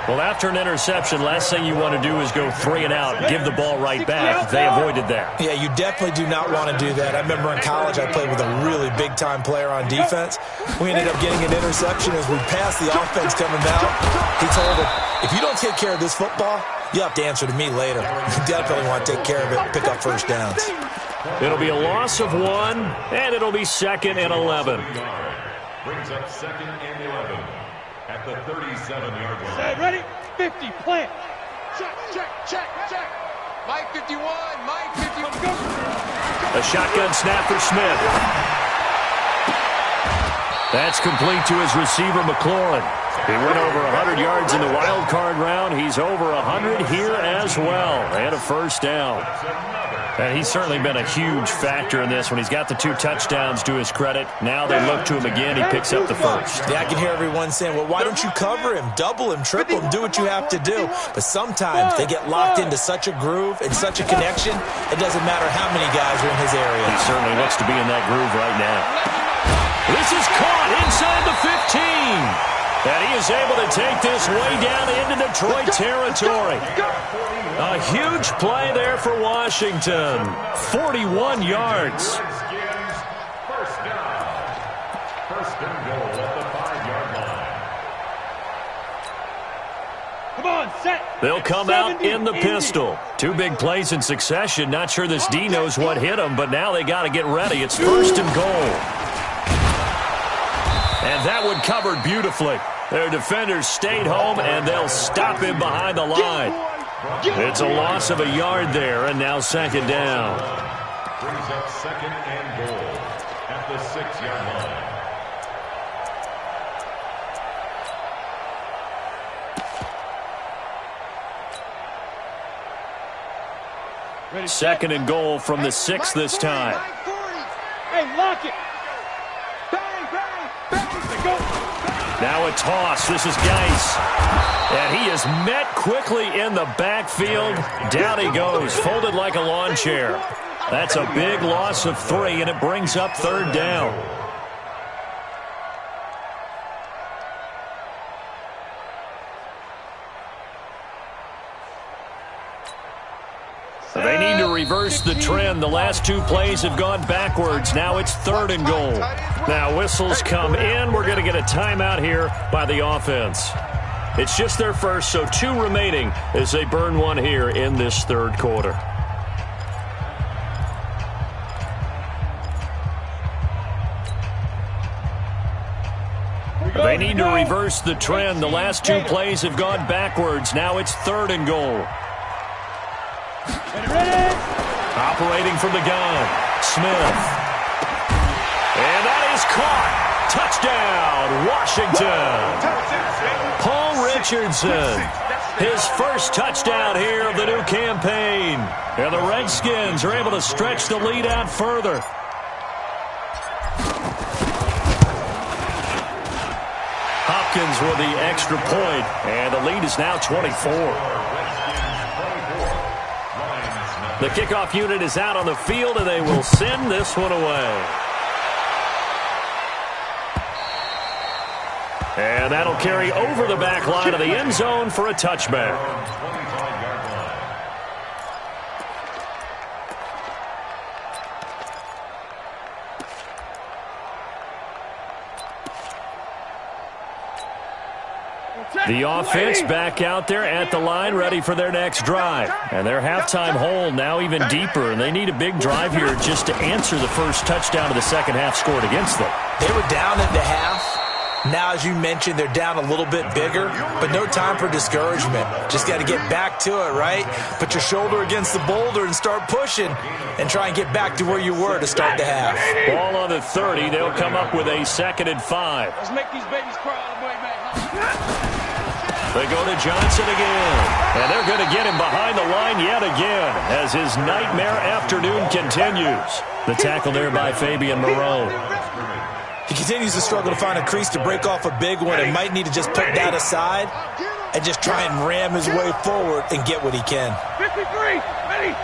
Well, after an interception, last thing you want to do is go 3 and out, give the ball right back. They avoided that. Yeah, you definitely do not want to do that. I remember in college I played with a really big-time player on defense. We ended up getting an interception as we passed the offense coming out. He told him, if you don't take care of this football, you'll have to answer to me later. You definitely want to take care of it, pick up 1st downs. It'll be a loss of 1, and it'll be 2nd and 11. Brings up 2nd and 11 at the 37-yard line. Ready? 50, plant. Check. Mike 51, Mike 51. Go. A shotgun snap for Smith. That's complete to his receiver, McLaurin. He went over 100 yards in the wild card round. He's over 100 here as well. And a 1st down. And he's certainly been a huge factor in this when he's got the 2 touchdowns to his credit. Now they look to him again. He picks up the 1st. Yeah, I can hear everyone saying, well, why don't you cover him, double him, triple him, do what you have to do. But sometimes they get locked into such a groove and such a connection, it doesn't matter how many guys are in his area. He certainly looks to be in that groove right now. This is caught inside the 15. And he is able to take this way down into Detroit territory. A huge play there for Washington. 41 yards. 1st down. 1st and goal at the 5-yard line. Come on, set. They'll come out in the pistol. 2 big plays in succession. Not sure this D knows what hit him, but now they got to get ready. It's 1st and goal. And that one covered beautifully. Their defenders stayed home, and they'll stop him behind the line. It's a loss of a yard there, and now 2nd down. Brings up 2nd and goal at the 6-yard line. 2nd and goal from the 6 this time. Hey, lock it. Go. Now a toss. This is Geis. And he is met quickly in the backfield. Down he goes, folded like a lawn chair. That's a big loss of 3, and it brings up 3rd down. They need to reverse the trend. The last 2 plays have gone backwards. Now it's 3rd and goal. Now whistles come in. We're going to get a timeout here by the offense. It's just their first, so 2 remaining as they burn 1 here in this 3rd quarter. They need to reverse the trend. The last 2 plays have gone backwards. Now it's 3rd and goal. Operating from the gun, Smith. And that is caught. Touchdown, Washington. Paul Richardson, his first touchdown here of the new campaign. And the Redskins are able to stretch the lead out further. Hopkins with the extra point, and the lead is now 24. The kickoff unit is out on the field, and they will send this one away. And that'll carry over the back line of the end zone for a touchback. The offense back out there at the line, ready for their next drive. And their halftime hole now even deeper, and they need a big drive here just to answer the first touchdown of the second half scored against them. They were down at the half. Now, as you mentioned, they're down a little bit bigger, but no time for discouragement. Just got to get back to it, right? Put your shoulder against the boulder and start pushing and try and get back to where you were to start the half. Ball on the 30. They'll come up with a 2nd and 5. Let's make these babies cry all the way back. They go to Johnson again, and they're going to get him behind the line yet again as his nightmare afternoon continues. The tackle there by Fabian Moreau. He continues to struggle to find a crease to break off a big one and might need to just put that aside and just try and ram his way forward and get what he can. 53, ready.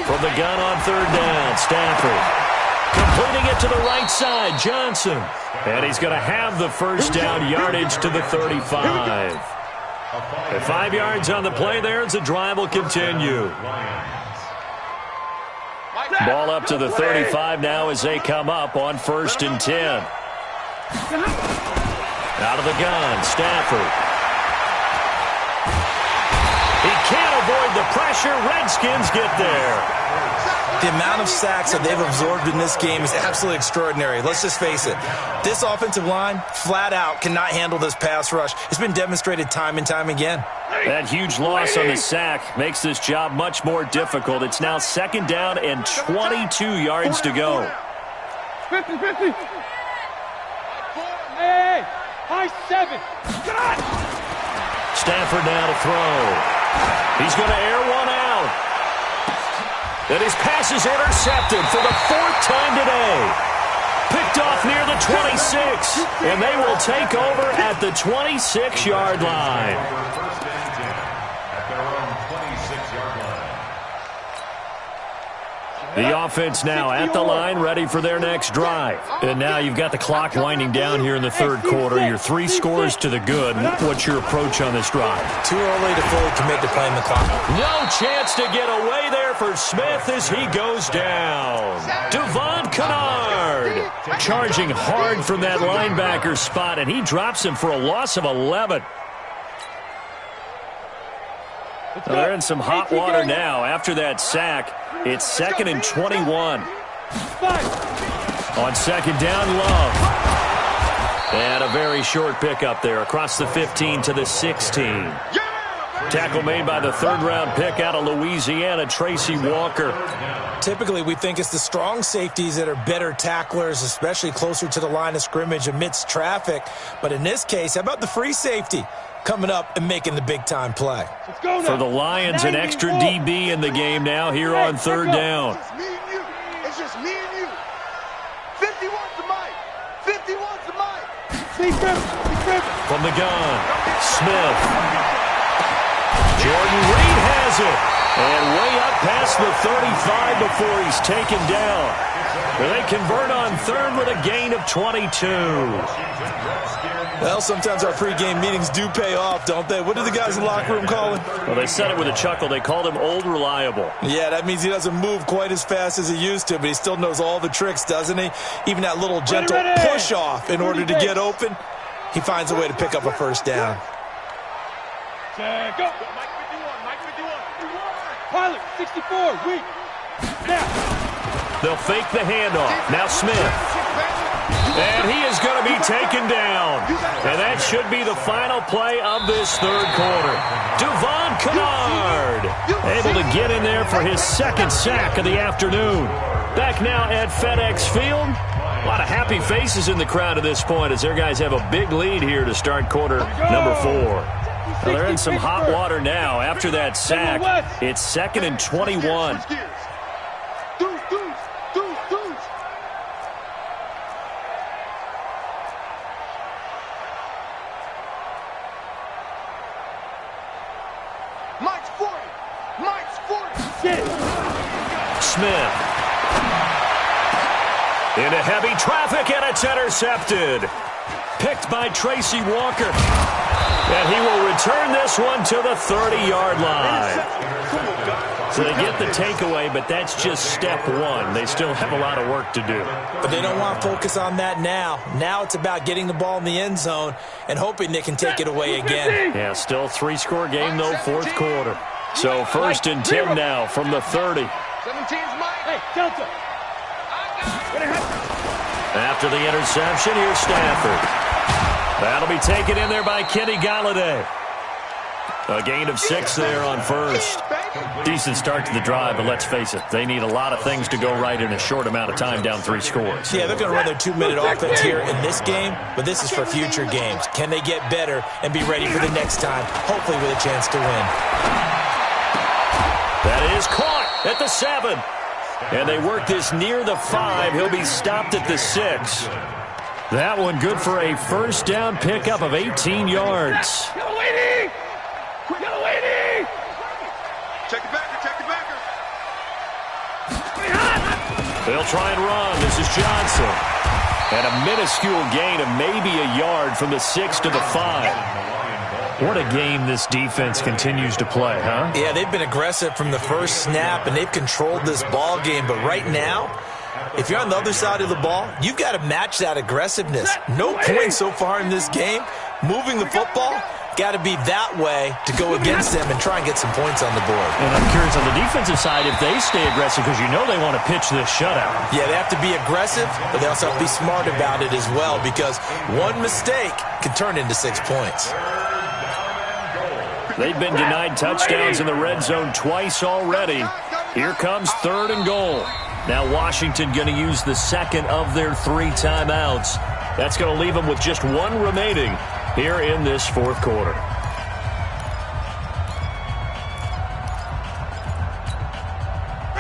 From the gun on 3rd down, Stafford. Completing it to the right side, Johnson. And he's going to have the first down yardage to the 35. And 5 yards on the play there as the drive will continue. Ball up to the 35 now as they come up on 1st and 10. Out of the gun, Stafford. He can't avoid the pressure. Redskins get there. The amount of sacks that they've absorbed in this game is absolutely extraordinary. Let's just face it. This offensive line, flat out, cannot handle this pass rush. It's been demonstrated time and time again. That huge loss on the sack makes this job much more difficult. It's now 2nd down and 22 yards to go. 50, 50. Hey, high 7. Stafford now to throw. He's going to air one out. And his pass is intercepted for the 4th time today. Picked off near the 26. And they will take over at the 26-yard line. First and 10 at their own 26-yard line. The offense now at the line, ready for their next drive. And now you've got the clock winding down here in the 3rd quarter. Your 3 scores to the good. What's your approach on this drive? Too early to fully commit to playing the clock. No chance to get away there for Smith as he goes down. Devon Kennard charging hard from that linebacker spot, and he drops him for a loss of 11. They're in some hot water now after that sack. It's 2nd and 21. On 2nd down, Love. And a very short pickup there across the 15 to the 16. Tackle made by the 3rd-round pick out of Louisiana, Tracy Walker. Typically, we think it's the strong safeties that are better tacklers, especially closer to the line of scrimmage amidst traffic. But in this case, how about the free safety coming up and making the big-time play? For the Lions, an extra DB in the game now here on 3rd down. It's just me and you. It's just me and you. 51's the mic. 51's the mic. From the gun, Smith. Jordan Reed has it. And way up past the 35 before he's taken down. They convert on 3rd with a gain of 22. Well, sometimes our pregame meetings do pay off, don't they? What do the guys in the locker room call him? Well, they said it with a chuckle. They called him Old Reliable. Yeah, that means he doesn't move quite as fast as he used to, but he still knows all the tricks, doesn't he? Even that little gentle push-off in order to get open, he finds a way to pick up a 1st down. Go. Mike 51. Pilot, 64, weak. Now. They'll fake the handoff. Now Smith. And he is going to be taken down. And that should be the final play of this 3rd quarter. Devon Kennard able to get in there for his 2nd sack of the afternoon. Back now at FedEx Field. A lot of happy faces in the crowd at this point as their guys have a big lead here to start quarter number 4. Well, they're in some hot water now after that sack. It's 2nd and 21. Mike's 40. Mike's 40. Into heavy traffic, and it's intercepted. Picked by Tracy Walker. And he will return this one to the 30-yard line. So they get the takeaway, but that's just step one. They still have a lot of work to do. But they don't want to focus on that now. Now it's about getting the ball in the end zone and hoping they can take it away again. Yeah, still 3-score game, though, fourth quarter. So 1st and 10 now from the 30. 17's Mike. Hey, Delta. After the interception, here's Stafford. That'll be taken in there by Kenny Galladay. A gain of 6 there on first. Decent start to the drive, but let's face it, they need a lot of things to go right in a short amount of time, down 3 scores. Yeah, they're going to run their 2-minute offense here in this game, but this is for future games. Can they get better and be ready for the next time, hopefully with a chance to win? That is caught at the 7. And they work this near the 5. He'll be stopped at the 6. That one good for a first down pickup of 18 yards. Yellow lady! Yellow lady! Check the backer, check the backer. They'll try and run. This is Johnson. And a minuscule gain of maybe a yard from the 6 to the 5. What a game this defense continues to play, huh? Yeah, they've been aggressive from the first snap, and they've controlled this ball game. But right now, if you're on the other side of the ball, you've got to match that aggressiveness. No points so far in this game. Moving the football, got to be that way to go against them and try and get some points on the board. And I'm curious on the defensive side if they stay aggressive, because you know they want to pitch this shutout. Yeah, they have to be aggressive, but they also have to be smart about it as well, because one mistake can turn into 6 points. They've been denied touchdowns in the red zone twice already. Here comes 3rd and goal. Now Washington going to use the second of their 3 timeouts. That's going to leave them with just 1 remaining here in this fourth quarter.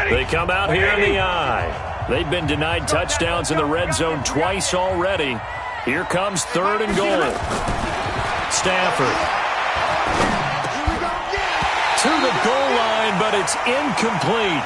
They come out here in the eye. They've been denied touchdowns in the red zone twice already. Here comes 3rd and goal. Stafford to the goal line, but it's incomplete.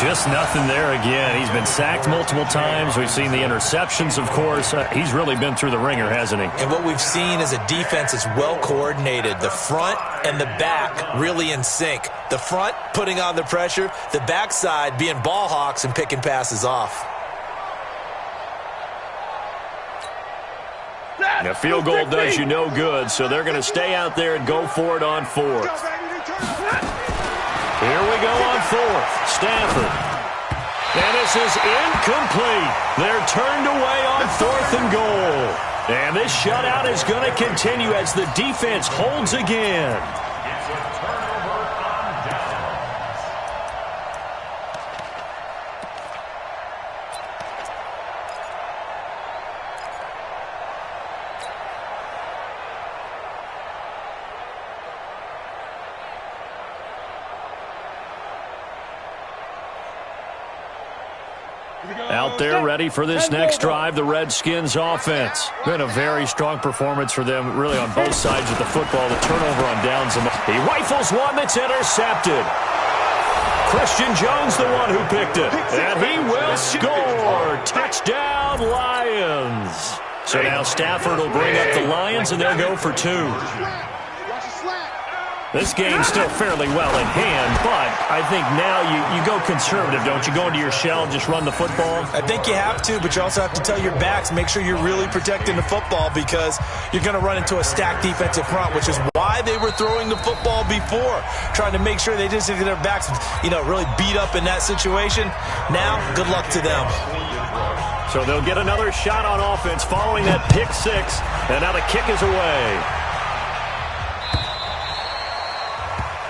Just nothing there again. He's been sacked multiple times. We've seen the interceptions, of course. He's really been through the ringer, hasn't he? And what we've seen is a defense is well coordinated. The front and the back really in sync. The front putting on the pressure, the backside being ball hawks and picking passes off. A field goal does you no good, so they're going to stay out there and go for it on 4th. Here we go on 4th. Stafford. And this is incomplete. They're turned away on 4th and goal. And this shutout is going to continue as the defense holds again. It's a turnover on downs. Out there ready for this next drive, the Redskins offense. Been a very strong performance for them, really on both sides of the football. The turnover on downs. He rifles one that's intercepted. Christian Jones, the one who picked it. And he will score. Touchdown, Lions. So now Stafford will bring up the Lions, and they'll go for 2. This game's still fairly well in hand, but I think now you go conservative, don't you? Go into your shell and just run the football? I think you have to, but you also have to tell your backs, make sure you're really protecting the football, because you're going to run into a stacked defensive front, which is why they were throwing the football before, trying to make sure they just get their backs, really beat up in that situation. Now, good luck to them. So they'll get another shot on offense following that pick 6, and now the kick is away.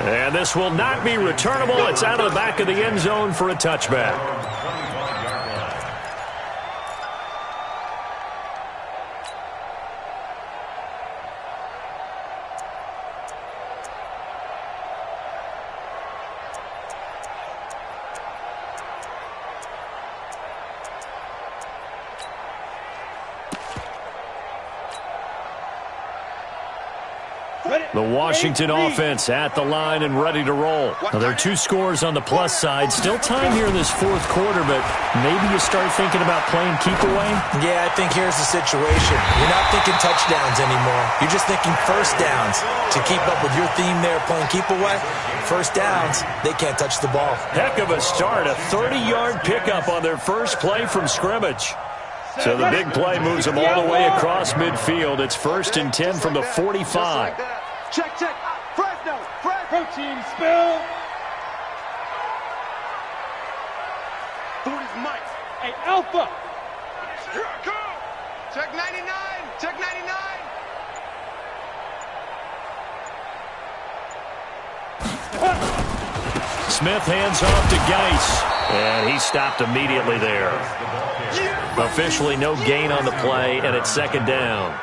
And this will not be returnable. It's out of the back of the end zone for a touchback. The Washington offense at the line and ready to roll. Now, there are 2 scores on the plus side. Still time here in this 4th quarter, but maybe you start thinking about playing keep away? Yeah, I think here's the situation. You're not thinking touchdowns anymore. You're just thinking first downs. To keep up with your theme there, playing keep away, first downs, they can't touch the ball. Heck of a start. A 30-yard pickup on their first play from scrimmage. So the big play moves them all the way across midfield. It's 1st and 10 from the 45. Check. Fresno. Protein spill. 40's Mike. Hey, Alpha. Here I come. Check 99. Check 99. Smith hands off to Geis, and he stopped immediately there. Officially no gain on the play, and it's 2nd down.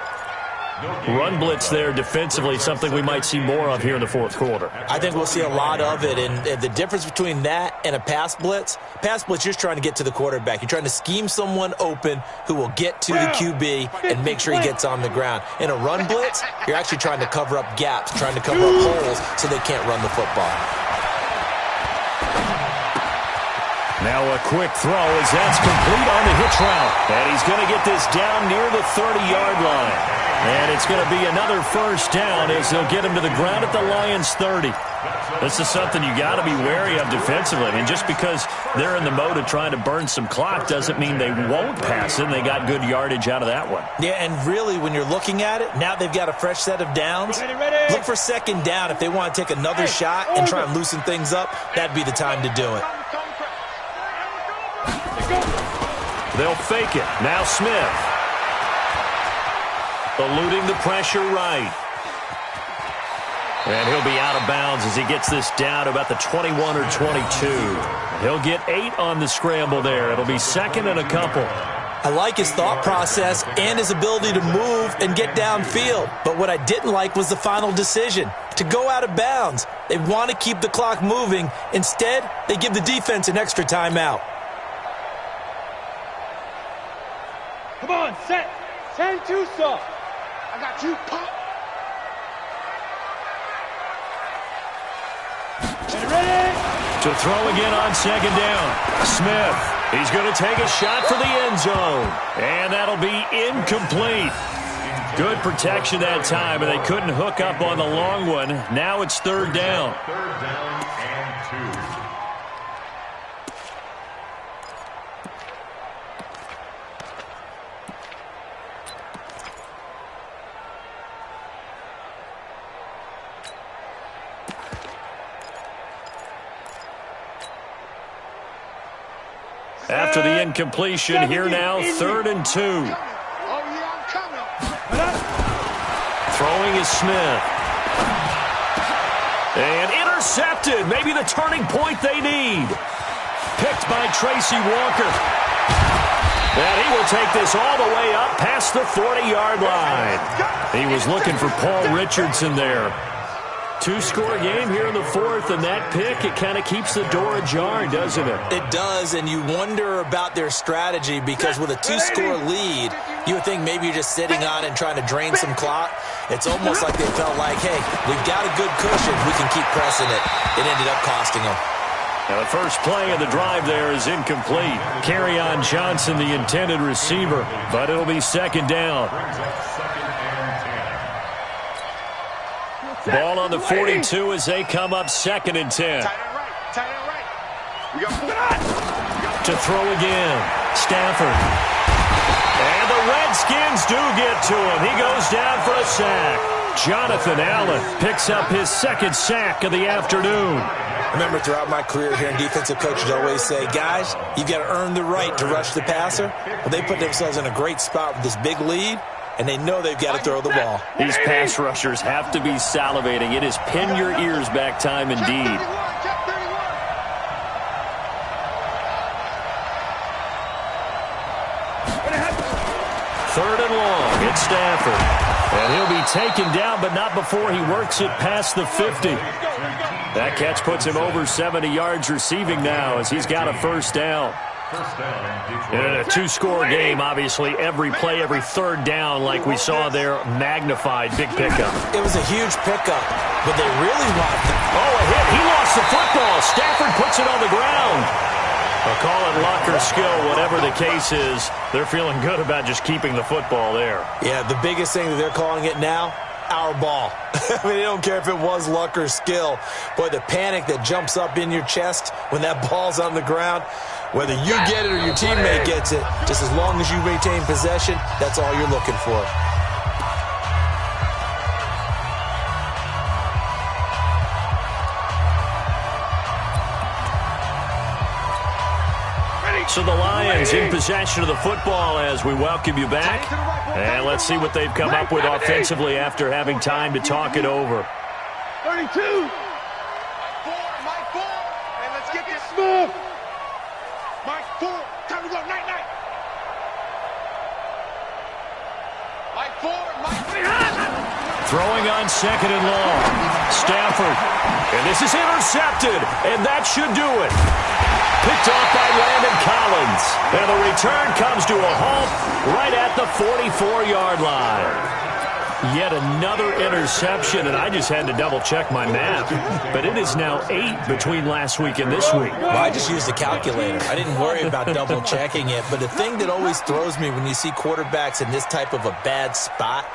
Run blitz there defensively, something we might see more of here in the 4th quarter. I think we'll see a lot of it, and the difference between that and a pass blitz, you're just trying to get to the quarterback. You're trying to scheme someone open who will get to the QB and make sure he gets on the ground. In a run blitz, you're actually trying to cover up gaps, trying to cover up holes so they can't run the football. Now a quick throw as that's complete on the hitch route. And he's going to get this down near the 30-yard line. And it's going to be another first down as they'll get him to the ground at the Lions' 30. This is something you got to be wary of defensively. I mean, just because they're in the mode of trying to burn some clock doesn't mean they won't pass it. And they got good yardage out of that one. Yeah, and really, when you're looking at it, now they've got a fresh set of downs. Look for 2nd down. If they want to take another shot and try and loosen things up, that'd be the time to do it. They'll fake it. Now Smith. Eluding the pressure right. And he'll be out of bounds as he gets this down to about the 21 or 22. He'll get 8 on the scramble there. It'll be 2nd and a couple. I like his thought process and his ability to move and get downfield. But what I didn't like was the final decision, to go out of bounds. They want to keep the clock moving. Instead, they give the defense an extra timeout. Come on, set. 10-2 soft. I got you, pop. Ready? To throw again on 2nd down. Smith. He's going to take a shot for the end zone. And that'll be incomplete. Good protection that time, and they couldn't hook up on the long one. Now it's 3rd down. 3rd down and 2. After the incompletion, here now, 3rd and 2. Oh, yeah, I'm coming. Throwing is Smith. And intercepted. Maybe the turning point they need. Picked by Tracy Walker. And he will take this all the way up past the 40-yard line. He was looking for Paul Richardson there. 2-score game here in the 4th, and that pick, it kind of keeps the door ajar, doesn't it? It does, and you wonder about their strategy because with a 2-score lead, you would think maybe you're just sitting on it and trying to drain some clock. It's almost like they felt like, hey, we've got a good cushion. We can keep pressing it. It ended up costing them. Now the first play of the drive there is incomplete. Kerryon Johnson, the intended receiver, but it'll be 2nd down. Ball on the 42 as they come up 2nd and 10. Tight end right. We got to throw again. Stafford. And the Redskins do get to him. He goes down for a sack. Jonathan Allen picks up his 2nd sack of the afternoon. Remember, throughout my career here in defensive coaches always say, guys, you've got to earn the right to rush the passer. Well, they put themselves in a great spot with this big lead, and they know they've got to throw the ball. These pass rushers have to be salivating. It is pin your ears back time indeed. Third and long, it's Stafford. And he'll be taken down, but not before he works it past the 50. That catch puts him over 70 yards receiving now as he's got a first down. First down, Detroit. In a two-score game, obviously, every play, every third down, like we saw there, magnified. Big pickup. It was a huge pickup, but they really want it. Oh, a hit. He lost the football. Stafford puts it on the ground. Well, call it luck or skill, whatever the case is. They're feeling good about just keeping the football there. Yeah, the biggest thing that they're calling it now, our ball. I mean, they don't care if it was luck or skill. Boy, the panic that jumps up in your chest when that ball's on the ground, whether you get it or your teammate gets it, just as long as you maintain possession, that's all you're looking for. So the Lions in possession of the football as we welcome you back. And let's see what they've come up with offensively after having time to talk it over. 32. Mike 4. And let's get this smooth. Mike 4. Time to go. Night. Mike 4. Throwing on second and long. Stafford. And this is intercepted. And that should do it. Picked off by Landon Collins. And the return comes to a halt right at the 44-yard line. Yet another interception, and I just had to double-check my math. But it is now 8 between last week and this week. Well, I just used a calculator. I didn't worry about double-checking it. But the thing that always throws me when you see quarterbacks in this type of a bad spot,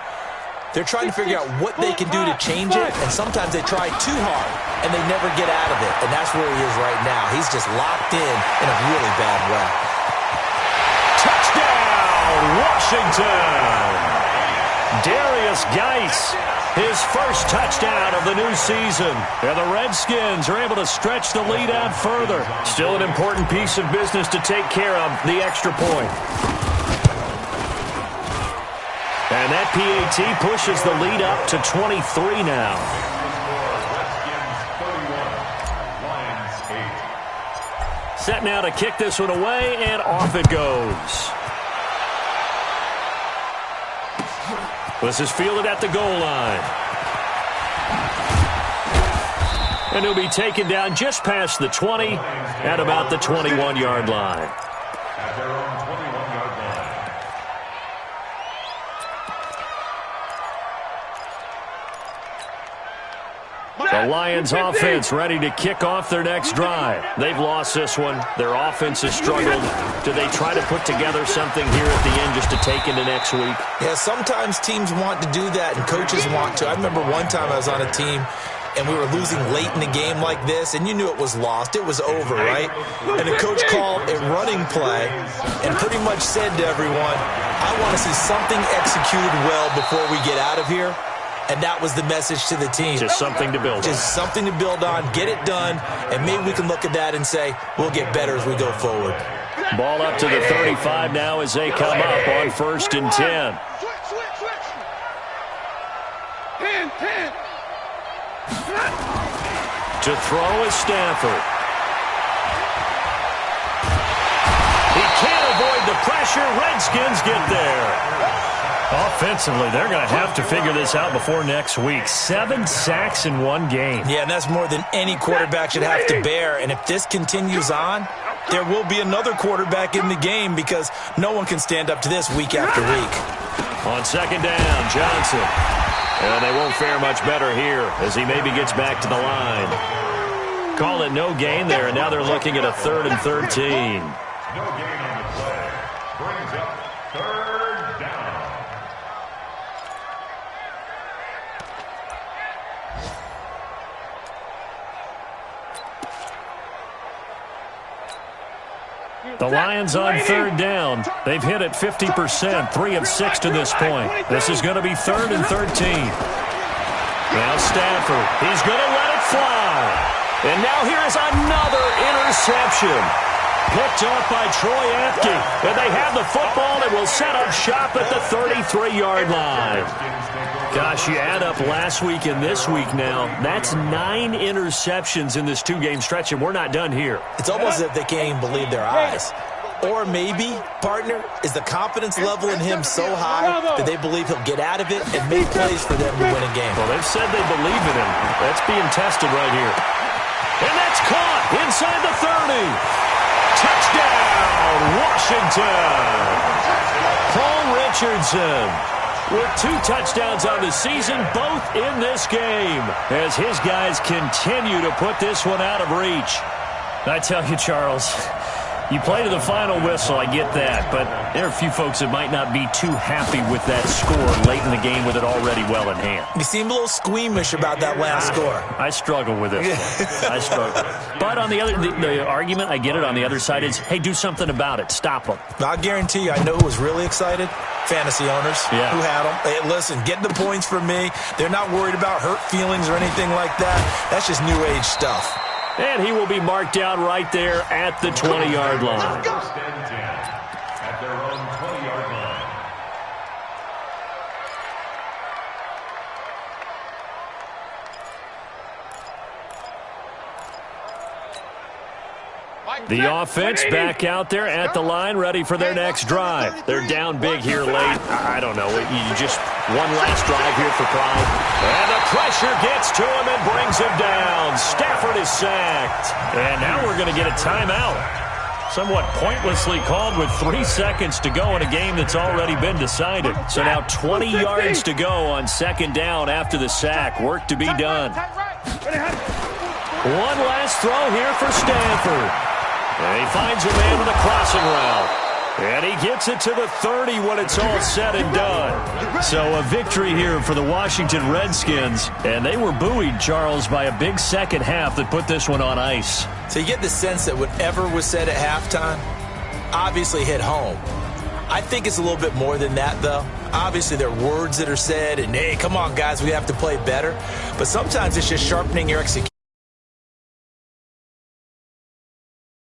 they're trying to figure out what they can do to change it, and sometimes they try too hard, and they never get out of it. And that's where he is right now. He's just locked in a really bad way. Touchdown, Washington! Darius Geis, his first touchdown of the new season. And the Redskins are able to stretch the lead out further. Still an important piece of business to take care of, the extra point. And that PAT pushes the lead up to 23 now. Set now to kick this one away, and off it goes. This is fielded at the goal line. And he'll be taken down just past the 20 at about the 21-yard line. At their own 21-yard line. The Lions offense ready to kick off their next drive. They've lost this one. Their offense has struggled. Do they try to put together something here at the end just to take into next week? Yeah, sometimes teams want to do that and coaches want to. I remember one time I was on a team and we were losing late in the game like this, and you knew it was lost. It was over, right? And the coach called a running play and pretty much said to everyone, I want to see something executed well before we get out of here. And that was the message to the team. Just something to build on. Just something to build on, get it done, and maybe we can look at that and say, we'll get better as we go forward. Ball up to the 35 now as they come up on 1st and 10. Switch. 10. To throw is Stafford. He can't avoid the pressure. Redskins get there. Offensively, they're going to have to figure this out before next week. 7 sacks in one game. Yeah, and that's more than any quarterback should have to bear. And if this continues on, there will be another quarterback in the game because no one can stand up to this week after week. On 2nd down, Johnson. And they won't fare much better here as he maybe gets back to the line. Call it no gain there, and now they're looking at a 3rd and 13. No gain on the play. Brings up 3rd down. The Lions on 3rd down. They've hit it 50%, 3 of 6 to this point. This is going to be 3rd and 13. Now Stafford, he's going to let it fly. And now here is another interception. Picked off by Troy Apke. And they have the football that will set up shop at the 33-yard line. Gosh, you add up last week and this week now, that's 9 interceptions in this 2-game stretch, and we're not done here. It's almost as if they can't even believe their eyes. Or maybe, partner, is the confidence level in him so high that they believe he'll get out of it and make plays for them to win a game. Well, they've said they believe in him. That's being tested right here. And that's caught inside the 30. Touchdown, Washington. Paul Richardson with 2 touchdowns on the season, both in this game, as his guys continue to put this one out of reach. I tell you, Charles, you play to the final whistle, I get that, but there are a few folks that might not be too happy with that score late in the game with it already well in hand. You seem a little squeamish about that last score. I struggle with it. I struggle. But on the argument, I get it, on the other side is, hey, do something about it. Stop them. I'll guarantee you, I know who was really excited. Fantasy owners who had them. Hey, listen, get the points from me. They're not worried about hurt feelings or anything like that. That's just new age stuff. And he will be marked down right there at the 20-yard line. At their own 20-yard line. The offense back out there at the line, ready for their next drive. They're down big here late. I don't know. You just one last drive here for Pride. And the pressure gets to him and brings him down. Stafford is sacked. And now we're going to get a timeout. Somewhat pointlessly called with 3 seconds to go in a game that's already been decided. So now 20 yards to go on second down after the sack. Work to be done. One last throw here for Stanford. And he finds a man with a crossing route. And he gets it to the 30 when it's all said and done. So a victory here for the Washington Redskins. And they were buoyed, Charles, by a big second half that put this one on ice. So you get the sense that whatever was said at halftime obviously hit home. I think it's a little bit more than that, though. Obviously, there are words that are said, and, hey, come on, guys, we have to play better. But sometimes it's just sharpening your execution.